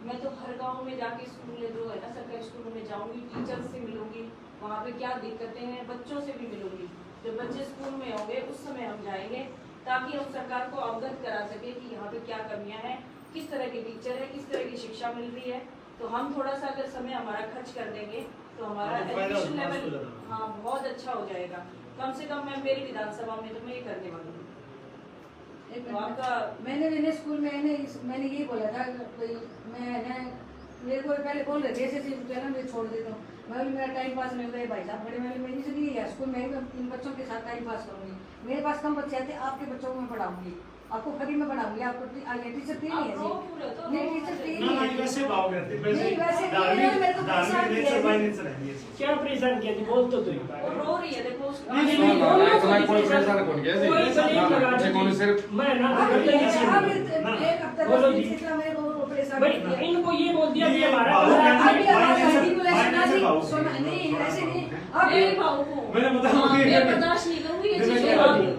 मैं तो हर गांव में जाके स्कूल जो है ना सरकारी स्कूलों में जाऊंगी, टीचर्स से मिलूंगी, वहाँ पे क्या दिक्कतें हैं बच्चों से भी मिलूंगी। जब बच्चे स्कूल में होंगे उस समय हम जाएंगे, ताकि हम सरकार को अवगत करा सके कि यहाँ पे क्या कमियां हैं, किस तरह के टीचर है, किस तरह की शिक्षा मिल रही है। तो हम थोड़ा सा अगर समय हमारा खर्च कर देंगे तो हमारा एजुकेशन लेवल हाँ बहुत अच्छा हो जाएगा। कम से कम मैं मेरी विधानसभा में तो मैं ये करने वाली हूँ। मैंने स्कूल में मैंने यही बोला था, मैं मेरे को पहले बोल रहे थे ऐसे ना मैं छोड़ देता हूँ, मैं भी मेरा टाइम पास नहीं होता भाई साहब, बड़े मैंने मेरी से नहीं है स्कूल में इन बच्चों के साथ टाइम पास करूँगी। मेरे पास कम बच्चे आते, आपके बच्चों को मैं पढ़ाऊंगी, आपको फ्री में पढ़ाऊंगी। आपको टीचर तीन ही है जी, नहीं टीचर तीन ना ही ना है। वैसे भाव करते वैसे नहीं, वैसे नहीं, धार्मिक मेरे को परेशान धार्मिक किया नेचर है। बाय नेचर है ये। क्या परेशान किया थी, बोल तो एक वो बार। रो रही है, देखो उसको नहीं, नहीं, ना, ना, इतना कोई परेशान कौन किया जी? कोई ब्लेम लगा ना, कौन सिर्फ मैं ना अब करते ये- नहीं अब चाहिए। एक हफ्ते बोलो बस जी। इतना मेरे को परेशान भाई किया। इनको ये बोल दिया कि ये हमारा भाव कमरा- क्या है? अभी आवाज आएगी तो ऐसे ना जी, सुना नहीं ऐसे नहीं। अब मेरे भाव को मैंने बताया हाँ, कि- मैं बर्दाश्त नहीं करूंगी ये मैंने चीजें। क्या आप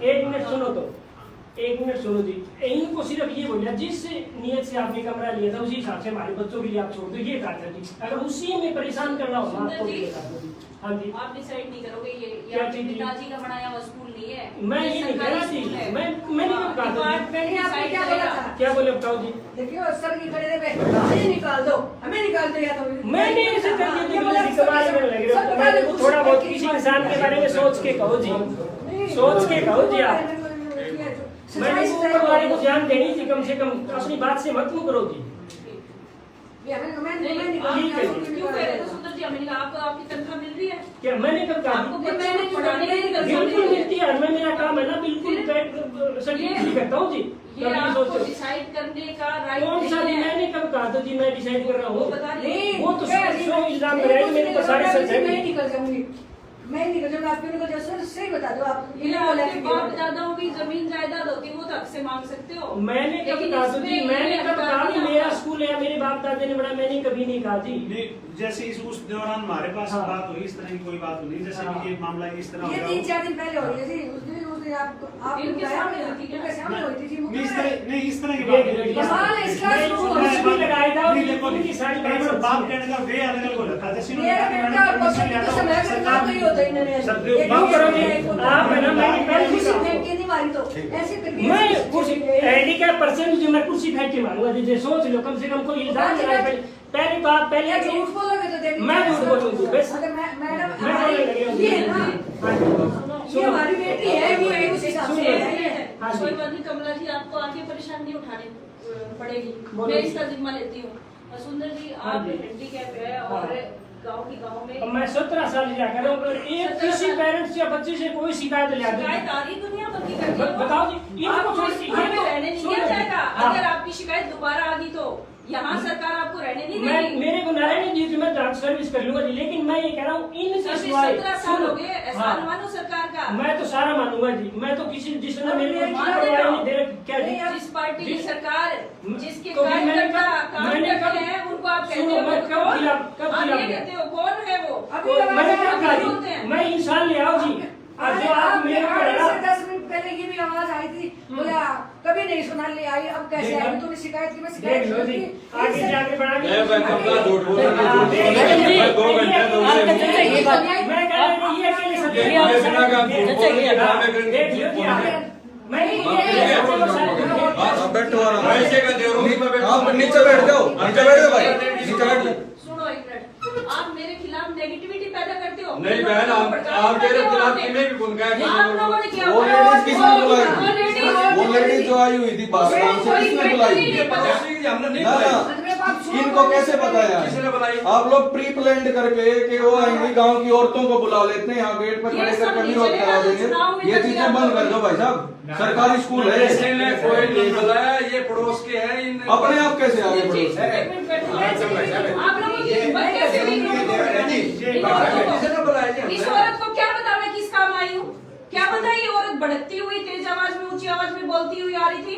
सुनो तो, एक मिनट सुनो जी। इनको सिर्फ ये बोलिए जिस नियत से आपने कमरा लिया था उसी हिसाब से हमारे बच्चों के लिए आप छोड़ दो, ये कहा था जी। अगर उसी में परेशान करना हो सुंदर आपको जी, ये कहा था जी। हाँ जी, आप डिसाइड नहीं करोगे ये क्या आपके चीज़? पिताजी का बनाया हुआ स्कूल नहीं है, मैं ये नहीं कह रहा सरकारी थी, स्कूल है। मैं नहीं कहा था जी। डिपार्टमेंट नहीं, आपने डिसाइड क्या बोला करेगा। था? क्या बोले बताओ जी। देखियो सर की खड़े थे हमें निकाल दो, हमें निकाल दो या तो मैंने ऐसे कर दिया ये बोला कि सब कमाल में लग रहा है। मैं तो थोड़ा बहुत किसी इंसान के बारे में सोच के कहो जी, सोच के कहो जी आप। मैंने ऊपर वाले को ध्यान देनी थी, कम से कम अपनी बात से मत करो जी। नहीं, आप ठीक है। क्यों कह रहे थे सुंदर जी? हमें कहा आपको आपकी तनख्वाह मिल रही है, क्या मैंने कब कहा? आपको बच्चों को पढ़ाने की तनख्वाह बिल्कुल मिल रही मिलती है, मैं मेरा काम है ना बिल्कुल सर्टिफिकेट करता हूँ जी। ये कभी आपको सोचो डिसाइड करने का राइट कौन सा नहीं है। मैंने कब कहा था जी मैं डिसाइड कर रहा वो हूँ? बता नहीं, रही वो तो सो इल्जाम लगाए कि मेरे को सारे सच है। मैं निकल जाऊंगी, मैं निकल जाऊंगा। आप क्यों निकल जाओ? सही बता दो आप। ये आपके बाप दादाओं की जमीन जायदाद होती है, वो तो हक से मांग सकते हो। मैंने कब लेकिन कहा था इसमें जी? ये मैंने कब अधिकार कहा कि नहीं मेरा होगा। स्कूल है, मेरे बाप दादे ने बड़ा, मैंने कभी नहीं कहा जी। नहीं, जैसे उस दौरान हमारे पास हाँ। बात हुई, इस तरह की कोई बात नहीं, जैसे हाँ। कि ये मामला इस तरह ये हो 3-4 दिन पहले हो रही है जी। उस दिन आप इनके सामने हुई थी क्या? इनके सामने हुई थी जी। नहीं, इस तरह नहीं, इस तरह की ये बात देखिए, नहीं। कमाल है इसका। मैं कुछ भी लगाया था और नहीं, देखो, इनकी सारी कई बार बात बाप सच्ची है। कहने का वे अलग अलग हो जाता है। जैसे मेरा बेटा और बच्चों की कसम है, मेरे नाम नहीं होता इन्होंने। माफ करो जी, आप है ना, मैंने पहले भी कुर्सी कहा। फेंक के नहीं मारी तो ऐसे करके मैं कुर्सी हैंडीकैप पर्सन जो मैं कुर्सी फेंक के मारूंगा जी। सोच लो, कम से कम कोई इल्जाम लगाए। पहली बात पहले ये झूठ बोलोगे तो देखिए। मैं झूठ बोलूंगी, बस। अगर मैडम मैं बोलने लगी हूँ। ये है ना, ये सुनो। हमारी बेटी है, ये उस हिसाब से है। हाँ जी। कोई बात नहीं कमला जी, आपको आगे परेशानी नहीं उठानी पड़ेगी, बोलो मैं जी। इसका जिम्मा लेती हूँ। और सुंदर जी, हाँ आप जी। हैंडीकैप है और हाँ। गाँव में अब मैं 17 साल जा कर रहा हूँ, एक 17 किसी साल। पेरेंट्स या बच्चे से कोई शिकायत ले आती शिकायत आ रही दुनिया भर की करती है। बताओ जी, इनको आपको छोड़ इस घर में रहने नहीं दिया जाएगा। अगर आपकी शिकायत दोबारा आ गई तो यहाँ सरकार आपको रहने नहीं मैं देगी। मेरे को नारायण जी मैं ट्रांसफर सर्विस कर लूंगा जी, लेकिन मैं ये कह रहा हूँ इनसे अभी सिवाय 17 साल हो गए, हाँ, एहसान मानो सरकार का। मैं तो सारा मानूंगा जी। मैं तो किसी जिसने मेरे को मान परवाह रहे हो? नहीं दे रहा, क्या जी? जिस पार्टी की सरकार जिसके तो फिर मैंने कार्यकर्ता कब- काम मैंने करते कब- हैं उनको आप कहते सुनो, हो मैं कब कौन? खिलाफ- कब आप खिलाफ ये गया? कहते हो कौन है वो? अभी मैंने क्या आप कहा ये बोलते जी? हैं। मैं इंसान ले आओ जी। अब जो आप मेरे को आज लगा- से 10 मिनट पहले ये भी आवाज आई थी, बोला कभी नहीं सुना ले आई, अब कैसे देख आई? लो। तूने शिकायत की, मैं देख शिकायत लो जी, की। आगे जाके बढ़ा के- मैं कब का झूठ बोल रहा हूँ, देख लो मैं जी, 2 घंटे तो उसे मैं कह रहा हूँ, ये अकेले सत्य ये नहीं बिना है। काम झूठ बोल रहे हैं, ड्रामे करने देख की लो जी, झूठ बोल रहे हैं। मैं ये आप बैठो आराम से। पैसे का दे रहा हूँ, मैं बैठा आप हूँ। नीचे बैठ जाओ, नीचे बैठ जाओ भाई, नीचे बैठ जाओ। सुनो एक मिनट, आप मेरे खिलाफ नेगेटिविटी पैदा करते हो। नहीं बहन, आप तेरे खिलाफ किन्हें भी गुनगान की आप लोगों ने किया। वो लेडीज किसने बुलाई? वो वो लेडीज जो आई हुई थी बाहर गांव से, किसने बुलाई? हमने नहीं ना बुलाई। ना, इनको कैसे पता किसने है? बुलाई? आप लोग प्री प्लान्ड करके कि वो आएंगी, गांव की औरतों को बुला लेते हैं, यहाँ गेट पर खड़े करके विरोध करा देंगे। ये चीजें बंद कर दो भाई साहब, सरकारी स्कूल है। किसी ने कोई नहीं बुलाया, ये पड़ोस के हैं। अपने आप कैसे आगे बढ़ो? एक मिनट बैठो। आप लोगों की बच्चे से भी किसने बुलाया जी? इस औरत को क्या पता मैं किस काम आई हूँ? क्या पता ये औरत भड़कती हुई तेज आवाज में ऊंची आवाज में बोलती हुई आ रही थी?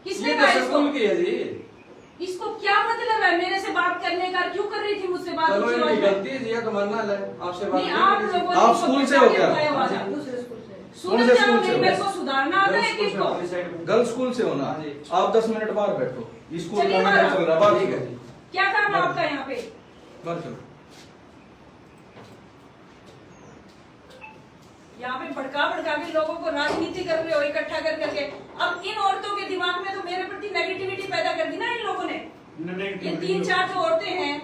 किसने ये कहा तो इसको? स्कूल की है जी। इसको क्या मतलब है मेरे से बात करने का? क्यों कर रही थी मुझसे बात? चलो ऊंची इनकी आवाज में? गलती है जी, ये तो मानना है आपसे बात नहीं, नहीं आप की। लोगों ने आप इसको स्कूल से हो क्या? बुलाया हुआ था। दूसरे स्कूल से। सुनो से क्या, स्कूल से हो? मेरे को सुधारना आता है किसको? गर्ल्स स्कूल से होना। हाँ जी। आप 10 मिनट बाहर बैठो, स्कूल चलिए का बाहर। मैटर चल रहा है, बात ठीक है करो। जी। क्या काम है आपका यहाँ पे? बाहर चलो। यहाँ पे भड़का भड़का के लोगों को राजनीति कर रहे हो इकट्ठा कर करके। अब इन औरतों के दिमाग में तो मेरे प्रति नेगेटिविटी पैदा कर दी ना इन लोगों ने। ये 3-4 जो औरतें हैं,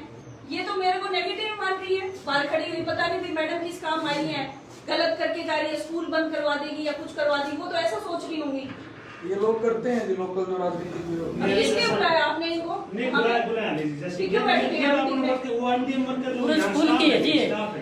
ये तो मेरे को नेगेटिव मान रही है। बाहर खड़ी हुई, पता नहीं भाई मैडम किस काम आई है, गलत करके जा रही है, स्कूल बंद करवा देगी या कुछ करवा देगी, वो तो ऐसा सोच रही होंगी। ये लोग करते हैं जी, लोकल जो राजनीति विरोध। अब इसलिए बुलाया आपने इनको? नहीं बुलाया नहीं जी, जैसे क्यों बैठ गए आप टीम में? वो आंटी अमन कर पूरे स्कूल की है जी,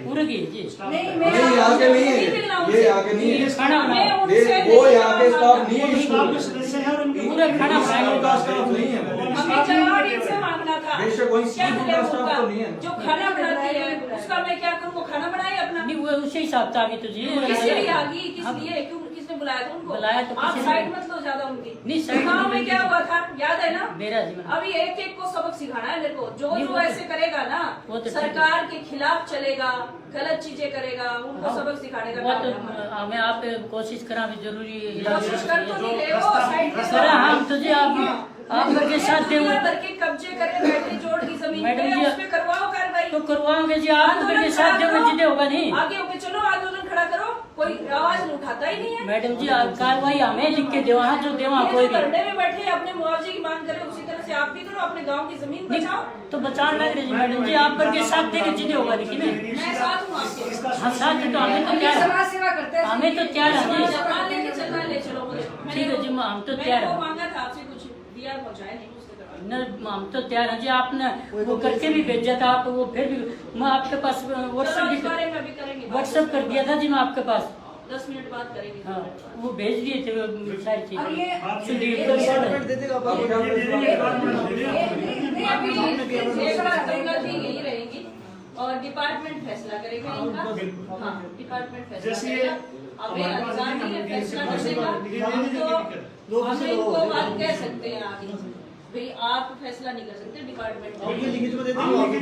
पूरे की है जी। नहीं, नहीं, यहाँ के नहीं है, ये यहाँ के नहीं है। खाना बनाओ, ये वो यहाँ के स्टाफ नहीं है स्कूल में। सदस्य है और उनके पूरा खाना बनाएंगे। का स्टाफ नहीं है। हमें जवाब इनसे मांगना था। बेशक वही क्या स्कूल है का स्टाफ उनका? तो नहीं है। जो खाना बनाती है उसका मैं क्या करूँ? वो खाना बनाए अपना। नहीं वो उसी हिसाब से आ गई तो जी। किस लिए आ गई? किस लिए? क्यों? किसने उसने बुलाया था उनको। बुलाया तो आप किसी ने- साइड मत लो ज्यादा उनकी। नहीं, साइड गाँव में में क्या हुआ था याद है ना? मेरा जीवन अभी एक एक को सबक सिखाना है मेरे को। जो नहीं, जो वो तो- ऐसे करेगा ना वो तो ठीक है। सरकार के खिलाफ चलेगा, गलत चीजें करेगा, उनको हाँ, सबक सिखाने का वो काम तो है हमारा। हमें आप कोशिश करा भी जरूरी कोशिश कर तो नहीं रहे हो साइड में। सर हम तुझे आप के साथ दे दुनिया भर के कब्जे करे बैठे जोड़ की जमीन मैडम पे, जी, उस पे करवाओ कार्रवाई। तो करवाओगे जी आप के साथ देंगे जिदे होगा नहीं। आगे होके चलो, आंदोलन खड़ा करो, कोई आवाज उठाता ही नहीं है। मैडम जी कार्रवाई हमें लिख के दे वहाँ जो दे वहाँ ये कोई जो भी धरने में बैठे अपने मुआवजे की मांग करे, उसी तरह से आप भी करो, अपने गांव की जमीन बचाओ। तो बचाने लग रहे जी मैडम जी आप के साथ देंगे जिदे होगा लेकिन मैं साथ हूँ आपके। हाँ साथ तो हमें तो हम क्या समाज सेवा करते हैं। हमें तो क्या है जी सामान लेके चलना, ले चलो मुझे। ठीक है जी, हम तो मैंने तैयार वो हैं। मांगा था आपसे, कुछ दिया पहुँचाया नहीं उसके तरफ। न हम तो तैयार हैं जी। आपने वो करके भी भेजा था आप, वो फिर भी मैं आपके पास चलो इस व्हाट्सएप बारे में अभी करेंगे। व्हाट्सएप कर दिया था जी मैं आपके पास। 10 मिनट बाद करेंगे। हाँ वो भेज दिए थे वो सारी अब चीजें ये सुधीर तो सर है। अभी ये संगत ही यही रहेगी और डिपार्टमेंट फैसला करेगा इनका। हाँ डिपार्टमेंट फैसला जैसे करेगा। अभी अधिकार नहीं है फैसला करने का। हम इनको बात कह सकते हैं आगे भाई आप फैसला नहीं कर सकते, डिपार्टमेंट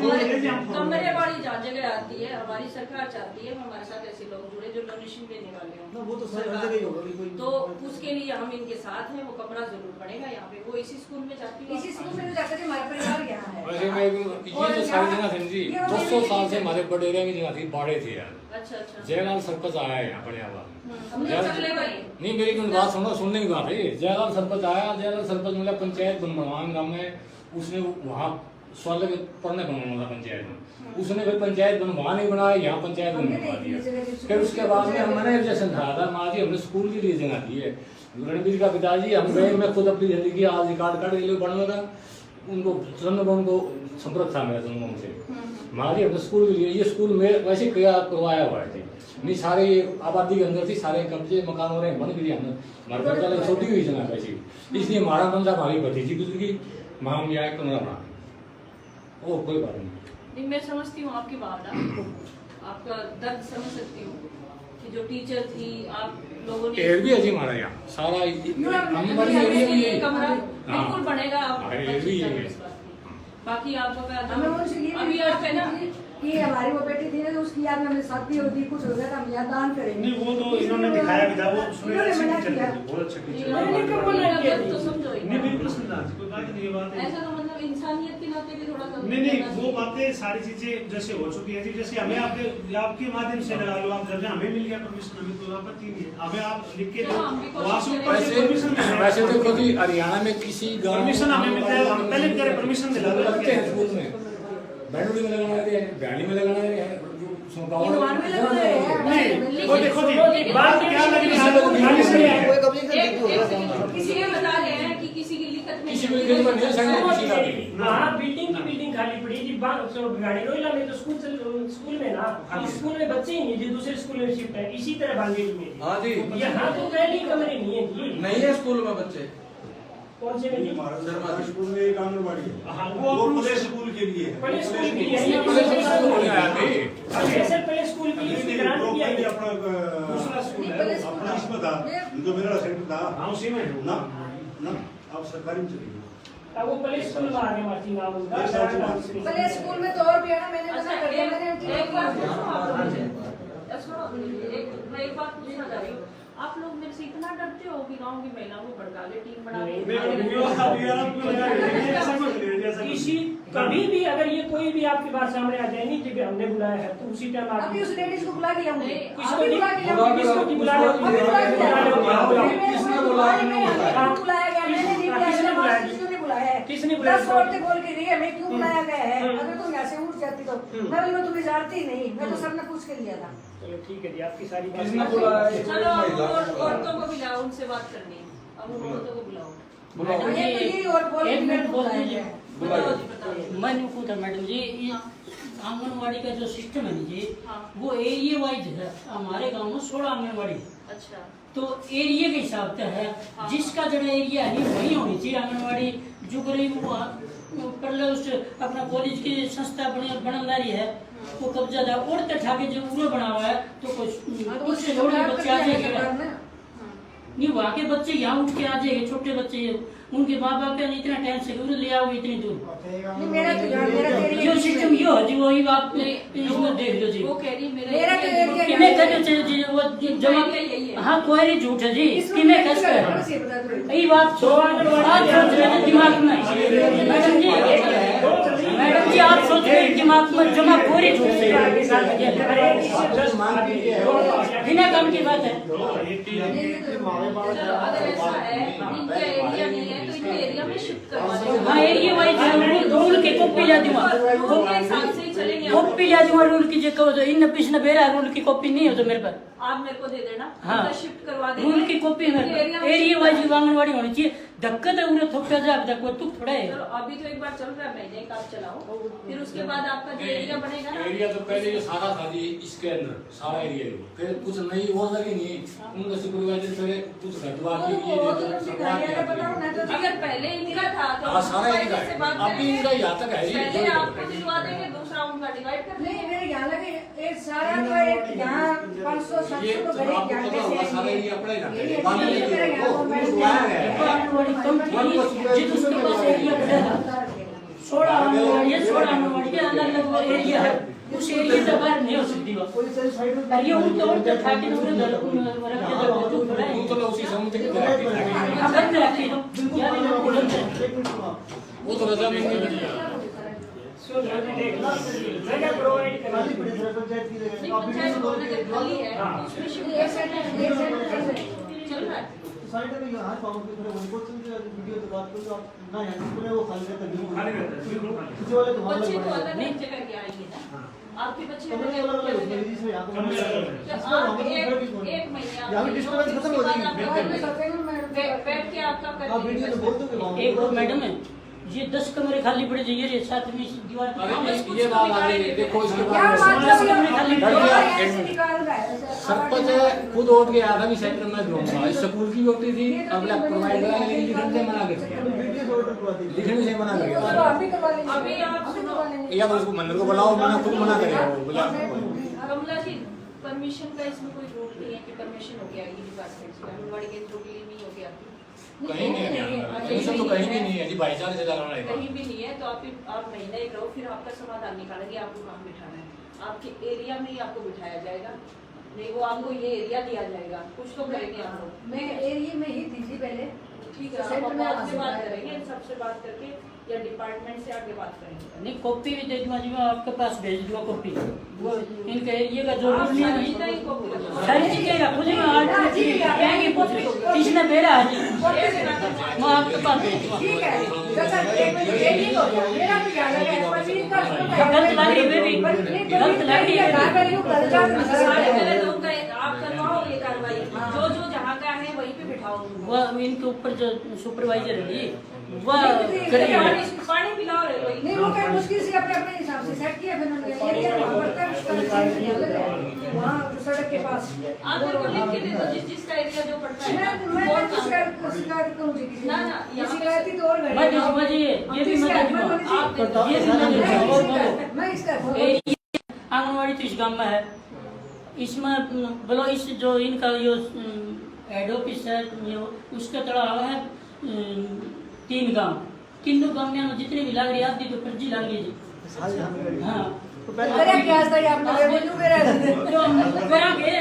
कमरेवाड़ी जहाँ जगह आती है, हमारी सरकार चाहती है हमारे साथ ऐसे लोग जुड़े जो डोनेशन देने वाले हों। वो तो सर हर जगह ही होगा कि कोई- तो उसके लिए हम इनके साथ हैं, वो कमरा जरूर पड़ेगा यहाँ पे। वो इसी स्कूल में जाती है। इसी स्कूल में जो जाकर हमारा परिवार यहाँ है। वैसे मैं ये जो सारी जगह थे जी 200 साल से हमारे बड़े एरिया की जगह थी, बाड़े थी यार। अच्छा अच्छा। जयलाल सरपंच आया है यहाँ पड़े वाला। हमने चलेगा ये। नहीं मेरी कोई बात सुनो, सुनने की बात है। जयलाल सरपंच आया, जयलाल सरपंच मतलब पंचायत बनवान गाँव में उसने वहाँ स्वर्ग पढ़ने बनवाना था पंचायत में, उसने फिर पंचायत बनवा नहीं बनाया, यहाँ पंचायत बनवा दिया। फिर उसके बाद में हमने एडजस्टन था माँ जी हमने स्कूल के लिए जगह दी है। रणबीर का पिताजी हम गए, मैं खुद अपनी जल्दी की आज रिकॉर्ड कार्ड के लिए बनवा था, उनको चंद्रभवन को संपर्क था मेरा चंद्रभवन से। माँ जी हमने स्कूल के लिए, ये स्कूल में वैसे क्या करवाया हुआ है नहीं, सारे आबादी के अंदर थी, सारे कब्जे मकान हो रहे हैं, बन गई हमने हमारे पता छोटी हुई जगह वैसी, इसलिए हमारा मन था हमारी भतीजी गुजरी माँ हम यहाँ कमरा बना और कोई बात नहीं। नहीं मैं समझती हूँ आपकी भावना, आपका दर्द समझ सकती हूँ कि जो टीचर थी आप लोगों ने एयर भी है जी हमारा यहाँ सारा हमारी एरिया भी है। कमरा हाँ। बिल्कुल बनेगा। आप हाँ, ये भी है। बाकी आपका हमें उनसे ये अभी आप है ना कि हमारी वो बेटी थी ना, उसकी याद में हमें शादी होती कुछ हो गया था, हम याद दान करेंगे। नहीं वो तो इन्होंने दिखाया भी था, वो उसमें इन्होंने अच्छी मना टीचर किया। थी, बहुत अच्छी टीचर मैंने कब मना किया तो समझो नहीं बिल्कुल समझा कोई बात नहीं, ये बात है। ऐसा तो मतलब इंसानियत के नाते भी थोड़ा सा नहीं वो बातें सारी चीजें जैसे हो चुकी है जी, जैसे हमें आपके माध्यम से लगा लो, आप जब हमें मिल गया परमिशन, हमें तो आपत्ति नहीं है, हमें आप लिख के दो, चलो, हम भी कोशिश वहाँ से ऊपर करेंगे। से परमिशन मिल जाएगा। वैसे देखो जी हरियाणा में किसी गाँव परमिशन हमें मिल जाएगा, हम पहले करें परमिशन दिला दो। लगते हैं स्कूल में, बैंडोली में लगाना है, भैली में लगाना है, इनवान में लगा रहे हैं। नहीं वो देखो जी बात क्या लग रही है, खाली से है। कोई कब्जे से देखो किसी ये बता रहे हैं कि किसी की लिखत में किसी को लिखने में नहीं सकते किसी का भी। हाँ बिल्डिंग की बिल्डिंग खाली पड़ी थी गाड़ी रोइला में तो स्कूल में ना, स्कूल में बच्चे ही नहीं थे, दूसरे स्कूल में शिफ्ट है, इसी तरह बांधेड़ी में हाँ जी यहाँ तो पहले ही कमरे नहीं है जी। नहीं है स्कूल में बच्चे। कौन से में जी? शर्मा स्कूल में एक आंगनबाड़ी है, हाँ, वो प्ले स्कूल के लिए है। प्ले स्कूल के लिए ये प्ले स्कूल में आया थे। ऐसे प्ले स्कूल के लिए ग्रांट दिया प्रॉपर्टी गया। अपना दूसरा स्कूल है, अपना इसमें था, जो मेरा सेंटर था हाँ उसी में है। ना ना अब सरकारी में चली गई। अब वो प्ले स्कूल में आगे मार्ची नाम उनका पहले स्कूल में तो और भी है ना, मैंने मना कर दिया, मैंने एक बात पूछूं आप लोगों से? छोड़ो, मैं एक बात पूछना चाह रही हूँ, आप लोग मेरे से इतना डरते हो कि गांव की महिलाओं को भड़का ले, टीम बना के किसी कभी भी अगर ये कोई भी आपकी बात सामने आ जाए नहीं कि हमने बुलाया है तो उसी टाइम आप अभी उस लेडीज को बुला के लाऊंगी। किसको अभी बुला के लाऊंगी। किसको नहीं बुला रहे हो? अभी बुला के लाऊंगी। किसने बुलाया? हमें बुलाया गया, मैंने नहीं बुलाया, किसने बुलाया? किसी ने बुलाया है। किसने बुलाया? 10 औरतें बोल के गई हमें क्यों बुलाया गया है, अगर तुम यहाँ से उठ जाती तो मैं तुम्हें जानती नहीं, मैं तो सबने पूछ के लिया था। चलो ठीक है जी, आपकी सारी बात किसने बुलाया? चलो अब औरतों को बुलाओ, उनसे बात करनी है। अब उन औरतों को बुलाओ। मैडम ये तो जी यही और बोल एक मिनट बोल बुलाया दीजिए। गया है। बताओ जी, बताओ। मैं नहीं था मैडम जी, ये आंगनवाड़ी का जो सिस्टम है जी हाँ। वो एरिया वाइज है। हमारे गांव में 16 आंगनवाड़ी है, अच्छा तो एरिया के हिसाब से है। हाँ। जिसका जो एरिया है वही होनी चाहिए आंगनवाड़ी। जो गरीब पहले उस अपना कॉलेज की संस्था बनदारी है वो कब्जा था और ठाके जो पूरा बना हुआ है तो कुछ हाँ, तो कुछ उससे लोग सरकार बच्चे कर आ दिया है जाएंगे। सरकार ने। नहीं वहाँ के बच्चे यहाँ उठ के आ जाएंगे, छोटे बच्चे उनके माँ बाप का इतना टाइम से दूर ले आओगे इतनी दूर। नहीं, मेरा तो यार मेरा एरिया जो सिस्टम ये हो जी वही आप इसमें देख लो जी। वो कह रही मेरा तो एरिया किन्हें कहते चाहिए जी वो जमा हाँ कोई नहीं झूठ है जी किन्हें कहते हैं यही बात आज सोच रहे थे दिमाग में मैडम जी आप सोच रहे दिमाग में जमा पूरी झूठ से बिना काम की बात है। अगर ऐसा है इनका एरिया नहीं है तो इनके एरिया में शिफ्ट करवा देंगे। हाँ एरिया वाइज रूल की कॉपी ला दूंगा, उनके हिसाब से ही चलेंगे। कॉपी ला दूंगा रूल की जो कहो इन पिछले बेरा रूल की कॉपी नहीं हो तो मेरे पास आप मेरे को दे देना। हाँ शिफ्ट करवा देंगे। रूल की कॉपी में एरिया वाइज आंगनवाड़ी होनी चाहिए। धक्का तो उन्हें थोड़ा जा तक वो तुक थोड़ा है। चलो अभी तो एक बार चल रहा है, महीने का आप चलाओ, फिर उसके बाद आपका जो एरिया बनेगा ना। एरिया तो पहले ये सारा था जी इसके अंदर सारा एरिया फिर कुछ नहीं वो लगी नहीं उनका सुपरवाइजर फिर कुछ घटवा के अगर पहले इनका था तो हाँ सारा एरिया से बात है अभी इनका यहाँ तक है पहले जी आपको दिलवा देंगे, दूसरा उनका डिवाइड कर नहीं मेरे यहाँ लगे एक सारा तो एक यहाँ 500-700 ये तो तो गरीब आपको यहाँ पता होगा सारा से एरिया अपना ही रहता है ये मान मेरे लीजिए यहाँ वो गवर्नमेंट आंगनवाड़ी कम थी जिसके पास एरिया बढ़ेगा 16 आंगनवाड़ी है 16 आंगनवाड़ी के अलग अलग एरिया है उस एरिया से बाहर नहीं हो सकती वो ये उनके था कि उन्होंने घर रख के जो बड़ा है तो उसी समुद्र की तरफ अब बंद रखी दो यार वो तो रजा में नहीं जगह प्रोवाइड करना पंचायत बोलने के खाली है तो उसमें शिफ्ट एक सेकंड चल रहा है। साइड में यहाँ काम के थोड़े उनको वीडियो तो बात करो आप ना यहाँ स्कूल है वो खाली रहता नहीं खाली रहता है, बिल्कुल खाली। किसी वाले तो बच्चे तो वहाँ अलग अलग जगह के आएंगे ना, आपके बच्चे कमरे अलग अलग है जिसमें यहाँ कमरे अलग अलग है। इसमें वहाँ पर एक महीने आप यहाँ भी डिस्टर्बेंस खत्म हो जाएगी बैठ के आपका कर आप वीडियो में बोल दो कि वहाँ एक और मैडम है ये 10 कमरे खाली पड़े चाहिए ये साथ में दीवार अरे ये बात आ रही है देखो इसके क्या बाद बात खाली ऐसे निकाल रहा है सरपंच खुद उठ के आधा भी सेक्टर में दूंगा इस स्कूल की व्यक्ति थी अब लग प्रोवाइड करा लेकिन लिखने से मना कर दिया वीडियो से ऑर्डर करवा दीजिए लिखने से मना कर चलो दिया अभी करवा लेंगे अभी आप सुनो या तो उसको मंदिर को बुलाओ मना खुद मना करेगा वो बुला कमला जी परमिशन का इसमें कोई रूल नहीं है कि परमिशन हो गया ये डिपार्टमेंट से आंगनवाड़ी के थ्रू नहीं हो गया कहीं नहीं है परमिशन तो कहीं भी नहीं है जी भाईचारे से चलाना है कहीं भी नहीं है तो आप महीना एक रहो फिर आपका समाधान निकालेंगे आपको कहाँ बिठाना है आपके एरिया में ही आपको बिठाया जाएगा नहीं वो आपको ये एरिया दिया जाएगा कुछ तो करेंगे हम लोग मैं एरिया में ही थी जी पहले ठीक है सेंटर में आपसे बात आ करेंगे इन सबसे बात करके या डिपार्टमेंट से आगे बात करेंगे नहीं कॉपी भी दे दूंगा जी मैं आपके पास भेज दूंगा कॉपी वो इनके एरिया का जो रूल सारी नहीं चीज़ें ही copy रखो। सारी चीजें रखो जी मैं आज कहेंगे पूछ रही तीसरा बेरा है जी मैं आपके पास भेज दूंगा ठीक है जैसा एक हो गया मेरा भी क्या लगा है पर इनका गलत लग रही है बेबी गलत लग रही है ना करियो कर जा सारे पहले लोग गए आप करवाओ ये कार्रवाई जो जो जहाँ का है वहीं पे बिठाओ उनको। वो इनके ऊपर जो सुपरवाइजर है जी वह करेंगे पानी पिलाओ रे वही नहीं वो क्या मुश्किल से अपने अपने हिसाब से सेट किया फिर उनके एरिया में पड़ता है उसका सेंटर अलग है वहाँ सड़क के पास आप मेरे को लिख के दे दो जिसका एरिया जो पड़ता है मैं वो शिकायत करूँगी किसी ना, ना, ये यहाँ शिकायत ही तो और मैं समझिए ये भी मैं आप दे दो। ये भी मैं देखूंगा और बोलो मैं इसका एरिया आंगनवाड़ी तो इस गांव में है इसमें बोलो इस जो इनका जो हेड ऑफिस है उसका तड़ा है 3 गांव तीनों गांव में जितने भी लग रही आदि तो फर्जी लग रही जी हाँ अरे क्या सही आपने बोलूं मेरा करेंगे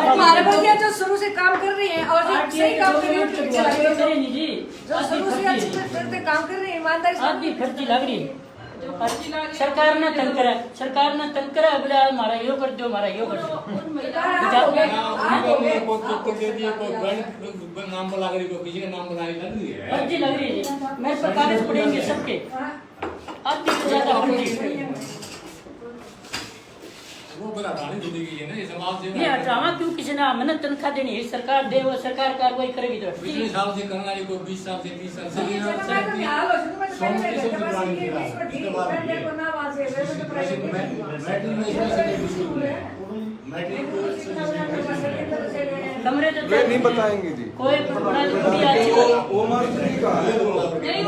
हमारे बंदे जो शुरू से काम कर रही हैं और जो सही काम कर रही है ठीक चला रही है नहीं जी जो शुरू से अच्छे से काम कर रही है ईमानदारी से आदि फर्जी लग रही है जो फर्जी लग रही है, सरकार ने तंग करा सरकार ने तंग करा बोला हमारा यो कर दो हमारा यो कर दो उन महिलाओं नाम बुला कर किसी का नाम बुला लग रही है फर्जी लग रही है जी मेरे पर कागज पड़ेंगे सबके आदि से ज्यादा फर्जी वो बड़ा रानी जिंदगी है ना ये समाज से ये हटावा क्यों किसी ने मैंने तनख्वाह देनी है सरकार दे वो सरकार कार्रवाई करेगी तो पिछले साल से करना है को 20 साल से 30 साल से लेना मैं तो हाल हो शुरू में तो पहले सोमवार से मैं बस जुलाई ये की इसको ठीक बात है। करने को ना वहां से वैसे तो प्राइवेट मैट्रिक में इसमें से स्कूल है मैट्रिक कमरे तो वे नहीं बताएंगे जी कोई बड़ा भी अच्छी वो मास्टरी का है नहीं,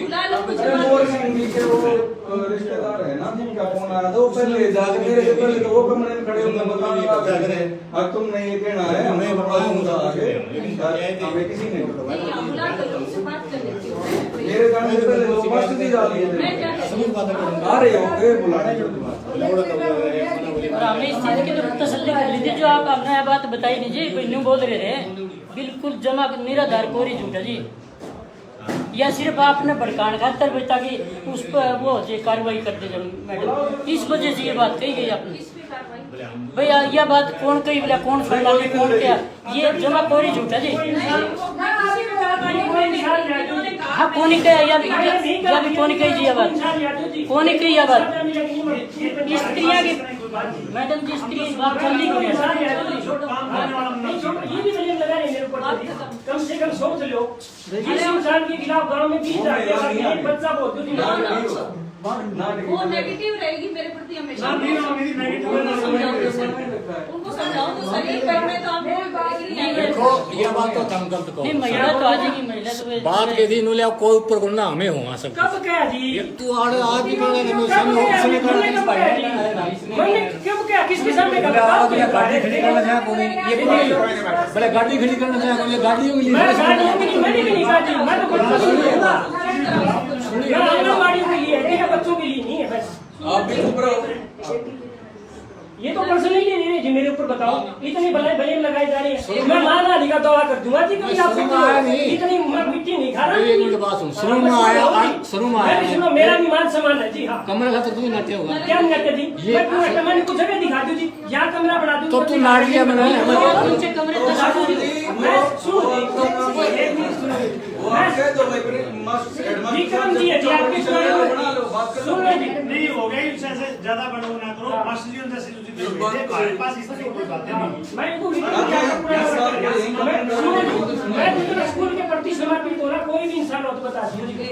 बुला लो मोर सिंह जी के वो रिश्तेदार है ना जिनका फोन आया था, वो पहले जाके मेरे से पहले तो वो कमरे में खड़े होकर बताना अब तुमने ये कहना है हमें आगे हमें किसी ने मेरे जाने से पहले वो मस्जिद जा रही है आ रहे होंगे बुलाने और हमने इस चीज की तो तसल्ली कर ली थी जो आप अपने बात बताई नहीं जी, कोई न्यू बोल रहे थे, बिल्कुल जमा निराधार कोरी झूठा जी, या सिर्फ आपने भड़काने खातर भाई ताकि उस पर वो हो कार्रवाई करते जाओ मैडम, इस वजह से ये बात कही गई आपने भैया, यह बात कौन कही बोला, कौन सुना कौन क्या, ये जमा कोरी झूठा जी। हाँ कौन ही कहा या भी कौन ही कही जी बात, कौन ही कही बात, स्त्रियाँ की मैडम जी स्त्री बात जल्दी करिए, कम से कम सोच लो जिस इंसान के खिलाफ गांव में 20 एक बच्चा बहुत वो नेगेटिव रहेगी मेरे प्रति हमेशा, उनको समझाओ तो सही करने तो देखो ये बात तो हम गलत कहो, नहीं महिला तो आ जाएगी, महिला तो बात के दिन उन्हें कोई ऊपर गुना हमें हुआ सब कब क्या जी तू आड़े आज भी कहने में सामने उसने मैंने कब क्या किसके सामने का गाड़ी खड़ी करना चाहे कोई ये बोले गाड़ी खड़ी करना चाहे कोई गाड़ियों के लिए मैंने भी नहीं कहा जी, मैं तो आंगनबाड़ी के लिए है, ये बच्चों के लिए नहीं है बस। आप भी चुप रहो, ये तो पर्सनली नहीं रही जी, मेरे ऊपर बताओ इतनी ब्लेम लगाई जा रही है, मैं मान आने का दावा कर दूंगा जी, कभी आपसे इतनी मिट्टी नहीं खा रहा, एक मिनट बात सुन, शुरू में आया सुनो मेरा भी मान सम्मान है जी। हाँ कमरे का तो तू नाट्य होगा क्या नाट्य जी, मैंने कुछ जगह दिखा दी जी, यहाँ कमरा बना दूं तो तू नाटकिया बना नीचे कमरे विक्रम जी है जी, आपकी नहीं हो गई उससे ज्यादा बड़ो ना करो, मस्जिद जैसे हमारे पास इस तरह की कोई बातें नहीं। मैं स्कूल के प्रति समर्पित होना कोई भी इंसान हो तो बता दीजिए,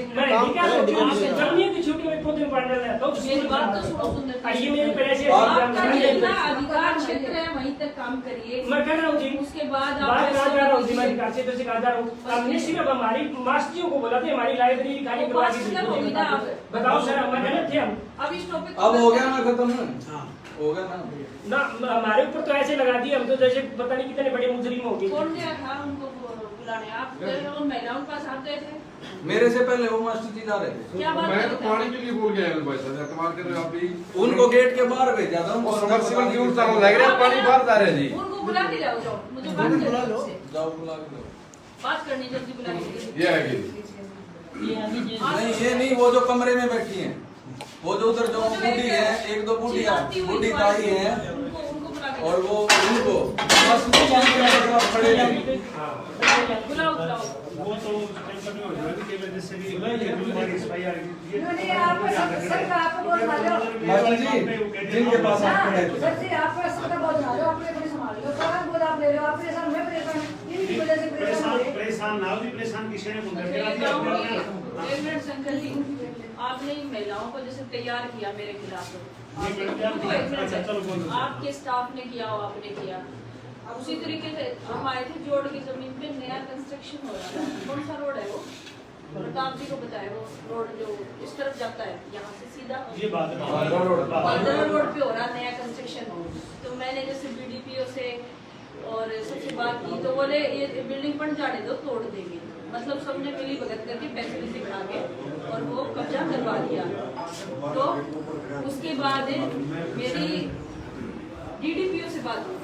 गर्मियों की छुट्टी में 2 दिन पढ़ने रहता हूँ, मेरी बात तो सुनो सुंदर, ये मेरे पेरेंट्स अधिकार क्षेत्र है वहीं तक काम करिए, मैं कह रहा हूँ जी, उसके बाद बात कहा जा रहा हूँ जी, मैं अधिकार क्षेत्र से कहा जा रहा हूँ, हमने सिर्फ हमारी मास्टरों को बोला था हमारी लाइब्रेरी खाली करवा दी, बताओ सर हम गलत थे हम, अब इस टॉपिक अब हो गया ना खत्म, हो गया ना हमारे ऊपर तो ऐसे लगा दिए, हम तो जैसे पता नहीं कितने बड़े मुजरिम हो गए। कौन गया था उनको बुलाने, आप उन महिलाओं के पास आप गए थे? मेरे से पहले वो मास्टर जी जा रहे थे, क्या बात मैं तो पानी के लिए भूल गया भाई साहब, इस्तेमाल कर रहे हो आप भी, उनको गेट के बाहर भेजा था, वो सबमर्सिबल की उड़ता हूं लग रहा है पानी बाहर जा रहा है जी, उनको बुला के जाओ, जाओ मुझे बात करनी है उनसे, जाओ बुला के दो, बात करनी जल्दी बुला के, ये है नहीं ये नहीं, वो जो कमरे में बैठी हैं, वो जो उधर जो बूढ़ी है, 1-2 बूढ़ी ताई है, और वो उनको बुलाओ बुलाओ, वो तो टेंशन में हो जाएगी कि वजह से भी मास्टर जी जिनके पास आप खड़े थे, सर जी आप सबका बहुत बना लो, अपने अपने संभाल लो, सारा बोल आप ले रहे हो, आप परेशान, मैं परेशान, इनकी वजह से परेशान ना हो जी, परेशान किसी ने मुंडा एक मिनट संकल जी, आपने इन महिलाओं को जैसे तैयार किया मेरे खिलाफ, आपके स्टाफ ने किया हो, आपने किया, उसी तरीके से हम आए थे, जोड़ की जमीन पे नया कंस्ट्रक्शन हो रहा था, कौन सा रोड है वो, प्रताप जी को बताया, वो रोड जो इस तरफ जाता है यहाँ से सीधा, ये बात रोड पे हो रहा नया कंस्ट्रक्शन, तो मैंने जैसे बीडीपीओ से और सबसे बात की, तो बोले ये बिल्डिंग बन जाने दो, तोड़ देंगे, मतलब सबने मिली भगत करके पैसे दिखा के और वो कब्जा करवा दिया। तो उसके बाद मेरी डीडीपीओ से बात हुई,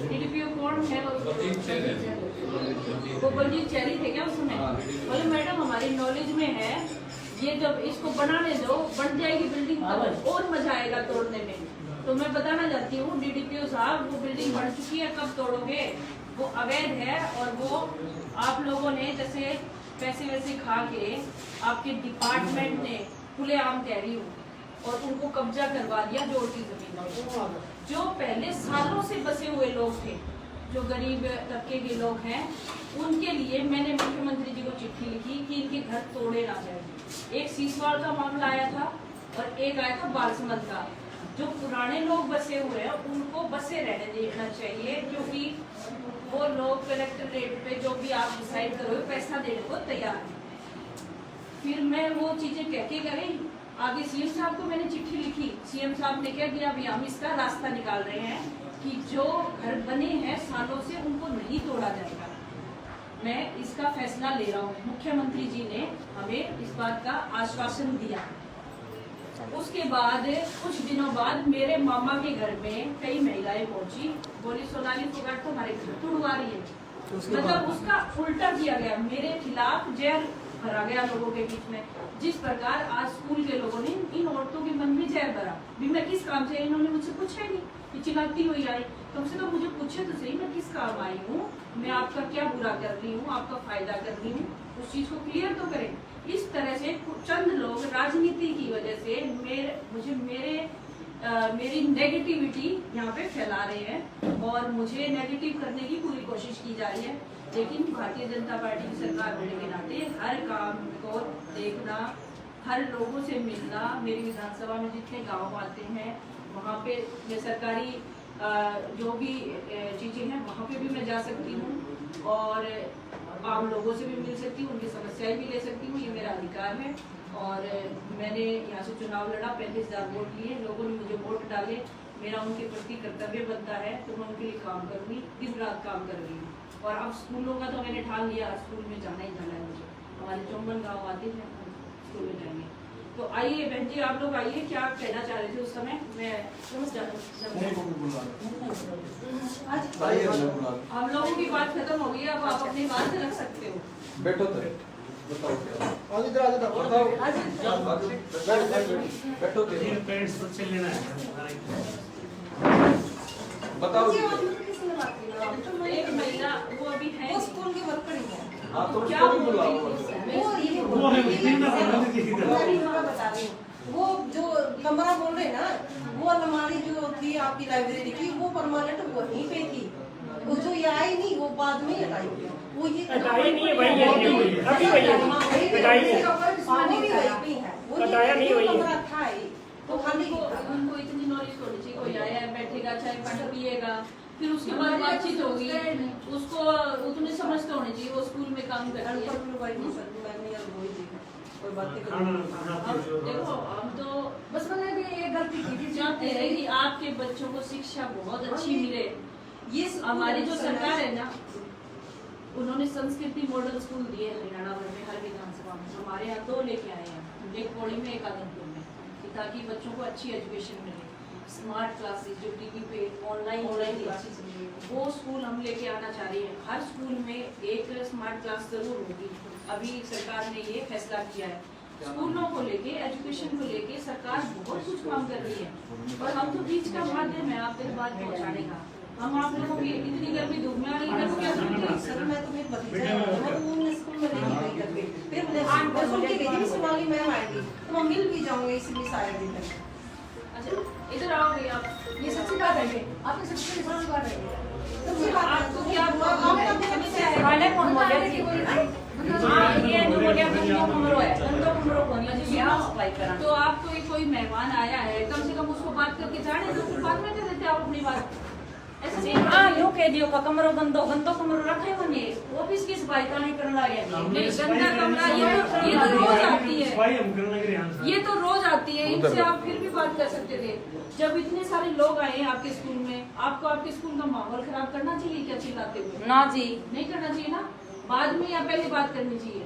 डीडीपीओ कौन है, वो बलजीत चेरी थे क्या उसमें, बोले मैडम हमारी नॉलेज में है, ये जब इसको बनाने दो बन जाएगी बिल्डिंग, तब और मजा आएगा तोड़ने में, तो मैं बताना चाहती हूँ डीडीपीओ साहब, वो बिल्डिंग बन चुकी है, कब तोड़ोगे, वो अवैध है, और वो आप लोगों ने जैसे पैसे वैसे खा के आपके डिपार्टमेंट ने खुलेआम कह रही हूँ और उनको कब्जा करवा दिया जोड़ की जमीन, जो पहले सालों से बसे हुए लोग थे, जो गरीब तबके के लोग हैं, उनके लिए मैंने मुख्यमंत्री जी को चिट्ठी लिखी कि इनके घर तोड़े ना जाए। एक सीसवाड़ का मामला आया था और एक आया था बालसमंद का। जो पुराने लोग बसे हुए हैं उनको बसे रहने देना चाहिए, क्योंकि वो लोग कलेक्टर रेट पे जो भी आप डिसाइड करोगे पैसा देने को तैयार है। फिर मैं वो चीजें कह के गई। आगे सीएम साहब को मैंने चिट्ठी लिखी, सीएम साहब ने कह दिया अभी हम इसका रास्ता निकाल रहे हैं कि जो घर बने हैं सालों से उनको नहीं तोड़ा जाएगा। मैं इसका फैसला ले रहा हूँ। मुख्यमंत्री जी ने हमें इस बात का आश्वासन दिया। उसके बाद कुछ दिनों बाद मेरे मामा के घर में कई महिलाएं पहुंची, बोली सोनाली फोगाट तो हमारे घर तुड़वा रही है। मतलब उसका उल्टा किया गया, मेरे खिलाफ जहर भरा गया लोगों के बीच में। जिस प्रकार आज स्कूल के लोगों ने इन औरतों के मन में जहर भरा, भी मैं किस काम से, इन्होंने मुझसे पूछा ही नहीं, ये चिल्लाती हुई आई। कम से कम मुझे पूछे तो सही मैं किस काम आई हूँ, मैं आपका क्या बुरा कर रही हूँ, आपका फायदा कर रही हूँ, उस चीज को क्लियर तो करें। इस तरह से चंद लोग राजनीति की वजह से मेरी नेगेटिविटी यहाँ पे फैला रहे हैं और मुझे नेगेटिव करने की पूरी कोशिश की जा रही है। लेकिन भारतीय जनता पार्टी की सरकार होने के नाते हर काम को देखना, हर लोगों से मिलना, मेरी विधानसभा में जितने गांव आते हैं वहाँ पे मैं सरकारी जो भी चीजें हैं वहाँ पे भी मैं जा सकती हूँ और आम लोगों से भी मिल सकती हूँ, उनकी समस्याएं भी ले सकती हूँ, ये मेरा अधिकार है। और मैंने यहाँ से चुनाव लड़ा, 35,000 वोट लिए, लोगों ने मुझे वोट डाले, मेरा उनके प्रति कर्तव्य बनता है तो मैं उनके लिए काम करूँगी, दिन रात काम कर रही हूँ। और अब स्कूलों का तो मैंने ठान लिया, स्कूल में जाना ही जाना है मुझे। हमारे 54 गाँव आते हैं, स्कूल में जाएंगे। तो आइए बहन जी, आप लोग आइए, क्या कहना चाह रहे थे उस समय? मैं हम लोगों की बात खत्म हो गई, अब आप अपनी बात रख सकते हो। बैठो तो बैठो पेरेंट्स बच्चे लेना है। बताओ। एक महिला वो अभी है, स्कूल के वर्कर ही है। हाँ तो क्या उसको भी बुलाओ। वो है बता रही हूँ, वो जो कमरा बोल रहे ना, वो अलमारी जो थी आपकी लाइब्रेरी की, वो परमानेंट वहीं पे थी। वो जो ये आई नहीं, वो बाद में हटाई। वो ये हटाई नहीं है, वही है, अभी वही है, हटाई नहीं, पानी भी वहीं है। वो हटाया नहीं, वही है। कमरा था ही, तो खाली उनको इतनी नॉलेज होनी चाहिए, कोई आया बैठेगा, चाय पानी पिएगा, फिर उसके बाद बातचीत होगी, उसको उतनी समझ तो होनी चाहिए, वो स्कूल में काम करती है। देखो हम तो बस मैंने भी ये गलती की थी, चाहते हैं कि आपके बच्चों को शिक्षा बहुत अच्छी मिले। ये हमारी जो सरकार है ना, उन्होंने संस्कृति मॉडल स्कूल दिए हरियाणा भर में, हर विधानसभा में। हमारे यहाँ 2 लेके आए हैं, एक पौड़ी में, एक आदमपुर में, ताकि बच्चों को अच्छी एजुकेशन मिले। स्मार्ट क्लासेस जो टीवी पे ऑनलाइन क्लासेस, वो स्कूल हम लेके आना चाह रहे हैं। हर स्कूल में एक स्मार्ट क्लास जरूर होगी। अभी सरकार ने ये फैसला किया है। स्कूलों को लेके, एजुकेशन को लेके सरकार बहुत कुछ काम कर रही है और हम तो बीच का माध्यम है आप तक बात पहुँचाने का। हम आप लोगों की इतनी गर्मी धूप में आ रही है, क्या समझते? सर मैं तुम्हें भतीजा मैं स्कूल में नहीं गई करके, फिर मुझे भेजी सोनाली मैम आएगी तो मैं मिल भी जाऊंगी इसी सारे दिन तक। अच्छा इधर आओगे आप, ये सच्ची बात है, आपने सच्ची बात है। सच्ची बात आपको क्या वाले कौन बोले थे? हाँ ये जो बोले गंदो कमरो है, गंदो कमरो कौन है जी? आप सफाई करा। तो आपको कोई मेहमान आया है, कम से कम उसको बात करके जाने दो, फिर बाद में कर देते आप अपनी बात। ऐसा नहीं, हाँ यूँ कह दियो का कमरो गंदो कमरो रखे बने ऑफिस की सफाई का नहीं करना लगे। गंदा कमरा ये तो रोज आती है, सफाई हम करने लग रहे हैं। ये तो रोज आती है, इनसे आप फिर भी बात कर सकते थे। जब इतने सारे लोग आए हैं आपके स्कूल में, आपको आपके स्कूल का माहौल खराब करना चाहिए क्या चिल्लाते हुए? ना जी, नहीं करना चाहिए ना, बाद में या पहले बात करनी चाहिए,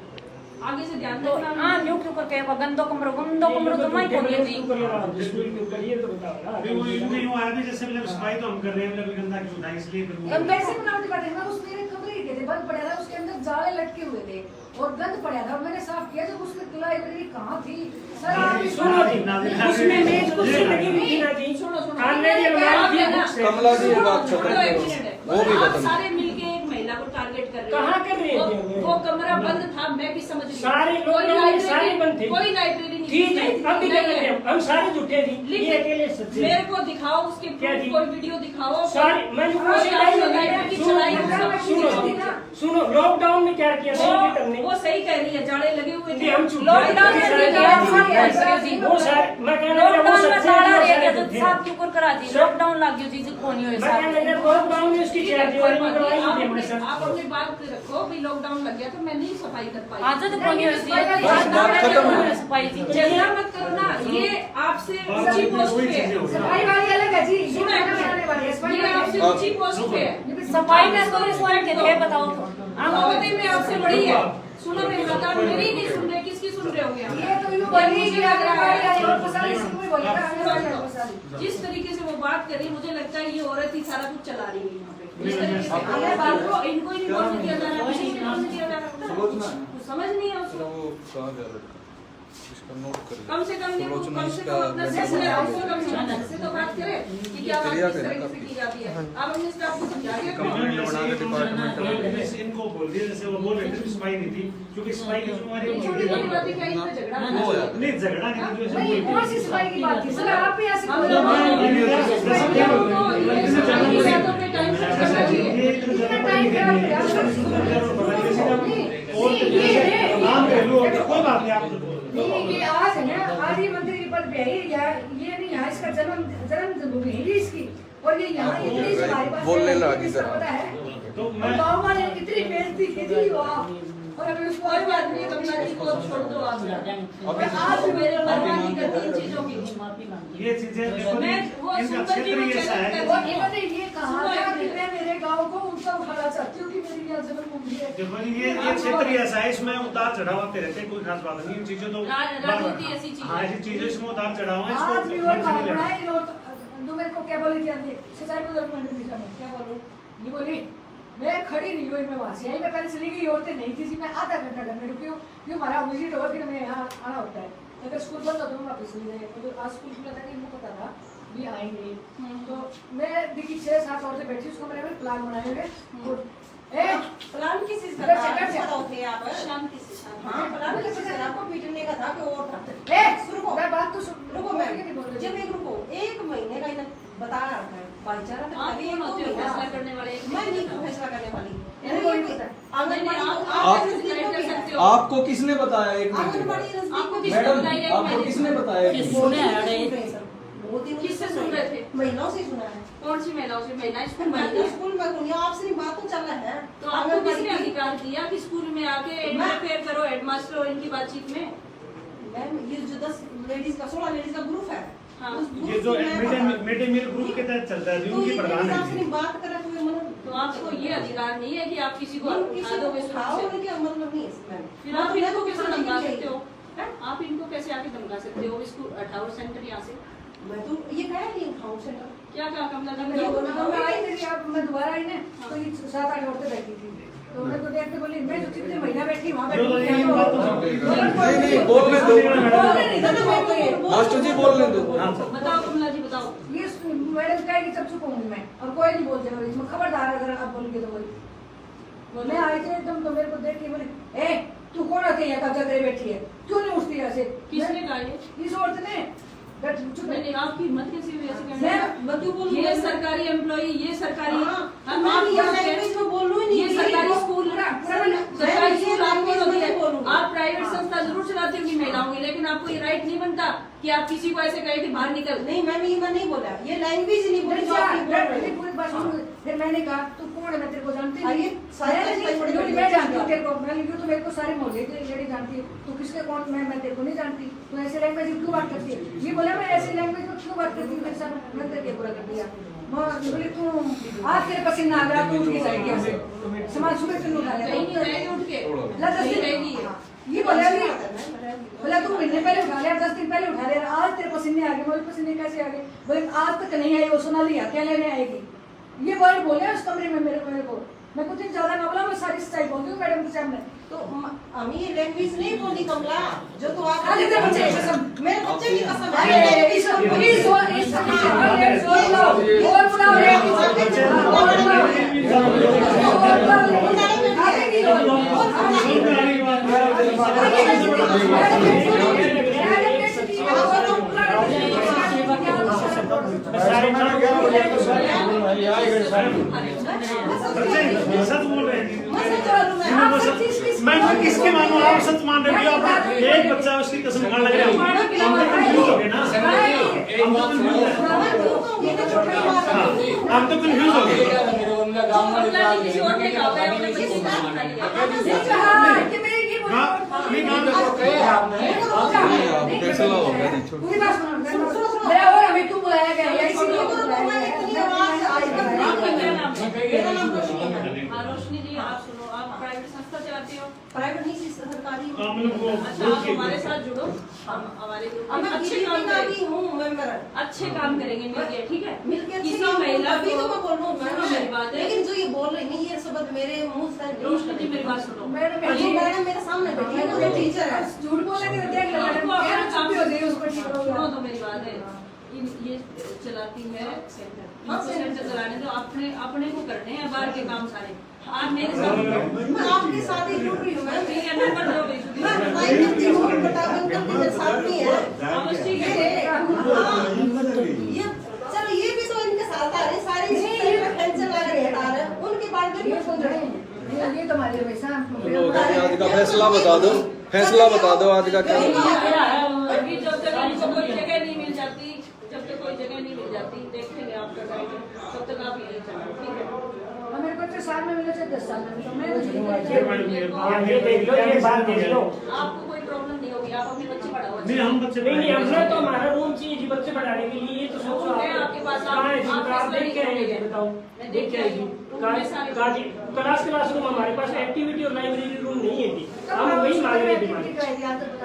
आगे से ध्यान तो रखना। हाँ यूँ क्यों करके गंदो कमरो तो मैं कौन है जी? स्कूल के ऊपर ये तो बताओ ना। अभी वो इनमें यूं आया था जैसे मतलब सफाई तो हम कर रहे हैं, मतलब गंदा क्यों था, इसलिए फिर वो अब कैसे बनावटी बात है ना, उसमें एक कमरे के थे, बंद पड़ा था, उसके अंदर जाले लटके हुए थे और गंद पड़ा था। मैंने साफ किया, जब उसकी लाइब्रेरी कहाँ थी सर? आप सुनो जी, उसमें मेज कुर्सी लगी हुई थी ना जी, ऑलरेडी अलमारी थी बुक से। कमला जी बात कर रहे हैं, वो भी आप खत्म। सारे मिलके एक महिला को टारगेट कर रहे हो। कहाँ कर रहे हैं? वो कमरा बंद था, मैं भी समझ रही हूँ। सारे लोग कोई लाइब्रेरी- सारे बंद थे। कोई लाइब्रेरी नहीं ठीक है, अब भी कर नहीं रहे है। हैं, हम सारे झूठे थी, ये अकेले सच्चे। मेरे को दिखाओ उसके क्या proof, जी? कोई वीडियो दिखाओ। सारी मैं जो कोशिश लाइब्रेरी की चलाई सुनो लॉकडाउन में क्या किया था वो वो सही कह रही है, जाड़े लगे हुए थे। हम लॉकडाउन में वो सर मैं कहने लगा वो लॉकडाउन में सबसे ताला बड़ी रह गया तो बात है। साफ क्यों करा दी लॉकडाउन लग गई थी कौन ही मैं कहने लगा लॉकडाउन में उसकी ठीक है, चार्ज कोई वाली बात नहीं, करवाई आप नहीं अपनी- सर। आप अपनी बात रखो भाई, लॉकडाउन लग गया तो मैं नहीं सफाई कर पाई। आज तो कौन ही बस बात खत्म है। सफाई थी झगड़ा मत करो ना, ये आपसे ऊंची पोस्ट पे है। सफाई वाली अलग है जी, सुनो, ये खाना बनाने वाली है, सफाई ये वाली आपसे है। ऊंची पोस्ट पे है। सफाई में तो पॉइंट के थे बताओ तो आमोदी में आपसे बड़ी है। सुनो मेरी बात, आप मेरी नहीं सुन रहे, किसकी सुन रहे होंगे आप? ये तो यूं बोली कि आंगनबाड़ी वाली आपको सारी स्कूल में बोलेगा, आंगनबाड़ी आपको सारी। जिस तरीके से वो बात कर रही, मुझे लगता है ये औरत ही सारा कुछ चला रही है यहाँ पे। जिस तरीके से हमें बात को इनको ही नहीं बोलने दिया जा रहा है, किसी को नहीं बोलने दिया जा रहा है। कुछ समझ नहीं है उसको। वो कहाँ जा रहा है? इसका नोट कर ले। कम से कम ये सुलोचना कम से इसका कम अपना मेडिकल सिस्टम नॉलेज उसको कम से कम ढंग से तो बात करे कि क्या बात क्रिया किस पे ना तरीके से काफी। की जाती है। आप अपने स्टाफ को समझाइए। कम्युनिटी बना के डिपार्टमेंट जैसे इनको बोल दिया, जैसे वो बोल रहे थे सफाई नहीं थी, क्योंकि सफाई की जिम्मेवारी छोटी उनकी छोटी थी। बातें क्या इन पे झगड़ा वो होना यार। चाहिए? नहीं झगड़ा नहीं थी, जैसे नहीं, बोल कौन सी दिया। सफाई की बात थी? सर, आप भी ऐसे हम बोल लोग रहे हो। ये बातों पे टाइम से करना चाहिए। इतना टाइम खराब हो गया। कोई बात नहीं, आप नहीं, ये आज है ना, आज ये मंदिर की पद पे है, ये नहीं यहाँ इसका जन्म भूमि है ये इसकी, और ये यहाँ इतनी हमारे पास बोलने है, लगी इसका जरा। पता है। तो और मैं गाँव वाले इतनी बेइज्जती की थी वाह, और अभी उसको कोई बात नहीं, कमला जी को छोड़ दो आप। और आज भी मेरे परवाह नहीं करती इन चीजों की। ये चीजें देखो, मैं वो इनका सुंदर जी क्षेत्र को ही ऐसा है चैलेंज और इन्होंने ये कहा था कि मैं मेरे गांव को उनका उठाना चाहती हूँ कि मेरी यहाँ जन्म भूमि है। देखो ये क्षेत्र ही ऐसा है, इसमें उतार चढ़ाव आते रहते हैं, कोई खास बात नहीं। इन चीजों तो राजनीति ऐसी चीज है। हाँ, ऐसी चीजें इसमें उतार चढ़ाव है, आज भी इसको वो मन से नहीं लेना। बनाए जो मेरे को क्या बोली थी अभी सिंचाई डेवलपमेंट दिशा में क्या बोलूं, ये बोली मैं खड़ी नहीं हुई, मैं वहां से आई, मैं पहले चली गई, औरतें नहीं थी जी, मैं आधा घंटा घर में रुकी हूँ, क्यों हमारा विजिट होगा फिर मैं यहाँ आना होता है, अगर स्कूल बंद होता तो मैं वापस चली जाए, तो आज स्कूल खुला था कि इनको पता था भी आएंगे, तो मैं देखी 6-7 औरतें बैठी, उसको मैंने प्लान बनाए हुए, प्लान किस चीज का बैठ था? जा, बैठ जा। बताओ थे आप। शांति से शांति। हाँ, प्लान किस चीज का? आपको पीटने का था कि और था? रुको, मैं बात तो सुन, रुको मैम, नहीं बोल रही। जब एक रुको, 1 महीने का इधर बता रहा था भाईचारा था, आप अभी कौन 1-2 होते हो महीना। फैसला करने वाले? मैं नहीं हूँ फैसला करने वाली। मैंने कोई नहीं बताया। आंगनबाड़ी आप नजदीक कर में सकते है। हो। आपको किसने बताया? एक आंगनबाड़ी मिनट नजदीक आपको में किसने है। बताया? मैडम, आपको किसने बताया? सुने आ रहे नहीं सर, वो दिन किससे सुन रहे थे? महिलाओं से सुना है। कौन सी महिलाओं से? महिला स्कूल में महिला आती है? स्कूल में कोई आपसे नहीं बात तो चल रहा है। तो आपको किसने अधिकार दिया कि स्कूल में आके इंटरफेयर करो हेडमास्टर और इनकी बातचीत में? मैम ये जो 10 लेडीज का 16 लेडीज का ग्रुप है, हाँ। उस ग्रुप ये जो में मैं मिड डे मील ग्रुप के तहत चलता है, तो उनकी ये प्रधान हिसाब से है नहीं बात करा तो ये मतलब तो आपको ये अधिकार नहीं है कि आप किसी को किसी उठा को दोगे उठाओ स्कूल से? क्या मतलब नहीं है इसमें। फिर आप इनको कैसे धमका सकते हो? आप इनको कैसे आके धमका सकते हो? स्कूल हटाओ सेंटर यहाँ से। मैं तो ये कह रही हूँ हाउस सेंटर क्या कहा कमला जी? मैं आई थी, अब मैं दोबारा आई ना, तो ये 7-8 औरतें बैठी थी, तो मैं तो देख के बोली मैं जो जितने महीना बैठी वहाँ बैठी नहीं नहीं, बोलने दो, मास्टर जी बोलने दो। बताओ कमला जी बताओ। ये मैडम कहेगी तब चुप होंगी मैं, और कोई नहीं बोलते मेरे इसमें, खबरदार अगर आप बोलोगे तो बोली। मैं आई थी एकदम, तो मेरे को देख के बोली ए तू कौन आती है यहाँ कब्जा करे बैठी है, क्यों नहीं उठती ऐसे? किसने कहा ये? इस औरत ने चुप नहीं, आपकी हिम्मत कैसे हुई ऐसे कहने मैं की? क्यों बोलूं? ये सरकारी एम्प्लॉई, ये सरकारी हम आप ये लैंग्वेज में बोलूं ही नहीं। ये सरकारी स्कूल सरकारी स्कूल आपको होती है। बोलूं। आप प्राइवेट संस्था जरूर चलाते होंगी महिलाओं की, लेकिन आपको ये राइट नहीं बनता कि आप किसी को ऐसे कहे कि बाहर निकल। नहीं मैम ये मैं नहीं बोला, ये लैंग्वेज नहीं बोली जो आप बोल रहे हो। पूरी बात सुन। फिर मैंने कहा तू कौन है, मैं तेरे को जानती हाँ, ये सारे मैं जानती हूँ तेरे को, मैं लिखी तो मेरे को सारे मोहल्ले की लेडी जानती है, तू किसके कौन, मैं तेरे को नहीं जानती, तू ऐसे लैंग्वेज में क्यों बात करती है? ये बोला मैं ऐसे लैंग्वेज में क्यों बात करती हूँ मेरे साथ, मैं तेरे को बुरा कर दिया। बोले तू आज तेरे पसीना आ गया, तू उनकी साइड यहाँ से समाज सुबह क्यों उठा लिया? कहीं नहीं रहेगी उठ के। नहीं रहेगी। ये बोला भी बोला तू महीने पहले उठा लिया, 10 दिन पहले उठा लिया, आज तेरे पसीने आ गए। बोले पसीने कैसे आ गए? बोले आज तक नहीं आई, वो सुना लिया क्या लेने आएगी? ये वर्ड बोले उस कमरे में मेरे को, मैं कुछ दिन ज्यादा ना बोला, मैं सारी सच्चाई बोलती हूँ मैडम के सामने। तो हम ये लैंग्वेज नहीं बोली कमला, जो तो आप खाली तेरे बच्चे की कसम, मेरे बच्चे की कसम अरे है। इस और बुलाओ रे, सच बोल रहे हैं। आप सब चीज किस मैं किसके मानो आप सच मान रहे हो आप एक बच्चा उसकी कसम खाने लग रहा है हम तो कंफ्यूज हो गए ना हम तो कंफ्यूज हो गए किसी और ने कहा है अपने बच्चे को फैसला हो गया पूरी बात सुनो मेरा और हमें क्यों बुलाया गया है इसलिए रोशनी जी आप सुनो आप प्राइवेट संस्था चलाती हो प्राइवेट नहीं सरकारी अच्छा आप हमारे साथ जुड़ो हम हमारे ग्रुप में अच्छे काम करेंगे हूँ मेंबर अच्छे काम करेंगे मिलके ठीक है मिलकर किसी महिला अभी तो मैं बोल रहा हूँ मेरी बात है लेकिन जो ये बोल रही नहीं ये शब्द मेरे मुंह से रोशनी जी मेरी बात सुनो मैडम मैडम मेरे सामने बैठी है मुझे टीचर है झूठ बोलेंगे तो देख लो मैडम क्या चुप्पी हो गई उसको ठीक हो सुनो गया तो मेरी बात है ये चलाती है सेंटर चलाने तो अपने अपने को करने हैं बाहर के काम सारे आप मेरे साथ मैं आपके साथ ही जुड़ रही हूँ मैं ठीक है नंबर दो भाई मैं ट्राई करती हूँ बटावन करके मेरे साथ नहीं है ठीक है ये चलो ये भी तो इनके साथ आ रहे सारी टेंशन आ रही है उनके बारे में भी सुन रहे हैं ये तुम्हारे पैसा आज का फैसला बता दो आज का क्या अभी जब तक इनको कोई जगह नहीं मिल जाती देखेंगे आपका तब तक आप यही चलो ठीक है मेरे को तो साल में मिले थे 10 साल में तो मैं ये देख लो ये बात देख लो आपको कोई प्रॉब्लम नहीं होगी आप अपने बच्चे पढ़ाओ नहीं हम बच्चे नहीं हमने तो हमारा रूम चाहिए जी बच्चे पढ़ाने के लिए ये तो सोचो मैं आपके पास कहाँ है जी आप देख के आएंगे बताओ मैं देख के आएगी क्लासरूम हमारे पास एक्टिविटी और लाइब्रेरी रूम नहीं है जी हम वही मांग रहे हैं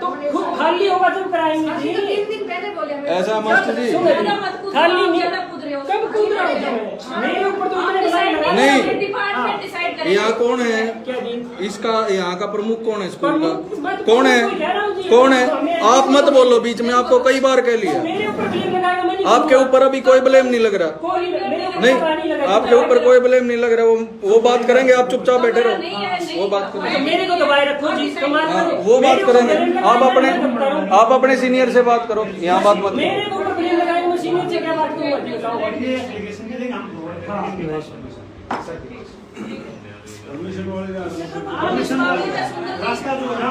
तो खुद खाली होगा जब कराएंगे जी 3 दिन पहले बोले ऐसा मस्त जी खाली नहीं कब कूद रहा हूँ मेरे ऊपर तो उन्होंने डिसाइड नहीं डिपार्टमेंट डिसाइड करेगा यहाँ कौन है क्या जी इसका यहाँ का प्रमुख कौन है स्कूल का मैं- कौन है कौन है आप मत बोलो बीच में आपको कई बार कह लिया मेरे ऊपर ब्लेम लगाएगा मैं नहीं आपके ऊपर अभी कोई ब्लेम नहीं लग रहा कोई मेरे ऊपर नहीं लगाएगा। आपके ऊपर कोई ब्लेम नहीं लग रहा वो बात करेंगे आप चुपचाप बैठे रहो वो बात करेंगे मेरे को दबाए रखो जी कमाल हाँ, करो। वो बात मेरे ऊपर करेंगे ब्लेम आप लगाएगा, अपने मैं करता हूँ। आप अपने सीनियर से बात करो यहाँ बात मत मेरे करो ऊपर ब्लेम लगाएगा मैं सीनियर से क्या बात करूँगा जी बताओ ये एप्लीकेशन के लिए हम परमिशन वाले रास्ता जो है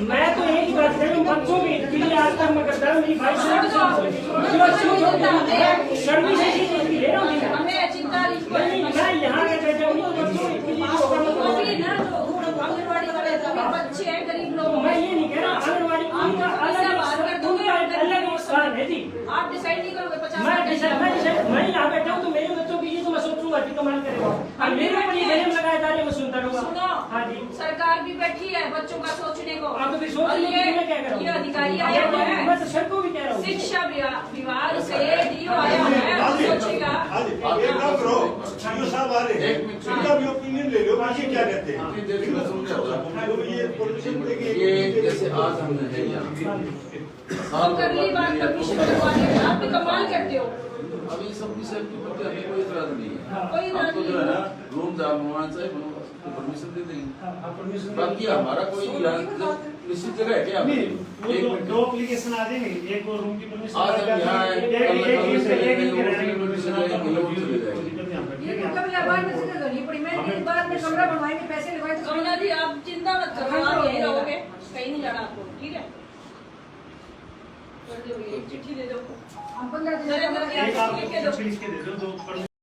मैं तो यही बात कर रहा हूँ बच्चों के लिए आज तक मैं करता हूँ मेरी भाई सर्विस ऐसी चीज की ले रहा हूँ हमें चिंता मैं यहाँ के बैठा हूँ बच्चों के लिए होगा मैं आंगनबाड़ी वाले बच्चे हैं गरीब लोग मैं ये नहीं कह रहा आंगनबाड़ी उनका अलग स्थान है जी आप डिसाइड नहीं करोगे 50 मैं यहाँ बैठा हूँ तो मेरे बच्चों के लिए तो मैं सोचूंगा कि कमाल करेगा अब मेरे ऊपर ये ब्लेम लगाया जा रहा है मैं सुनता रहूंगा सुनो हाँ जी सरकार भी बैठी है बच्चों का सोचने को आप तो फिर सोच लीजिए मैं क्या करूँ ये अधिकारी आया हुआ है मैं तो सर को भी कह रहा हूँ शिक्षा विभाग से डीओ आया हुआ है वो सोचेगा एक काम करो सीओ साहब आ रहे हैं उनका भी ओपिनियन ले लो बाकी क्या कहते हैं ये परमिशन देंगे ये जैसे आज हमने है यहाँ कर ली बात परमिशन करवाने में आप भी कमाल करते हो अभी सबकी सेफ्टी पर हमें कोई इतराज नहीं है कोई इतराज हमको जो है ना रूम जहाँ बनवाना चाहिए परमिशन दे देंगे बाकी हमारा कोई इलाज निश्चित जगह है क्या नहीं वो दो एप्लीकेशन आ जाएंगे एक वो रूम की परमिशन आज हम यहाँ हैं, कल परमिशन आएगी लोग चले जाएंगे ये तो कभी आवाज नहीं करनी पड़ी मैंने इस बार में कमरा बनवाएंगे पैसे लगवाए तो कमला जी आप चिंता मत करो आप यहीं रहोगे कहीं नहीं जाना आपको ठीक है कर दो ये चिट्ठी दे दो हम 15 दिन नरेंद्र जी एक आप आप लिख के दो लिख के दे दो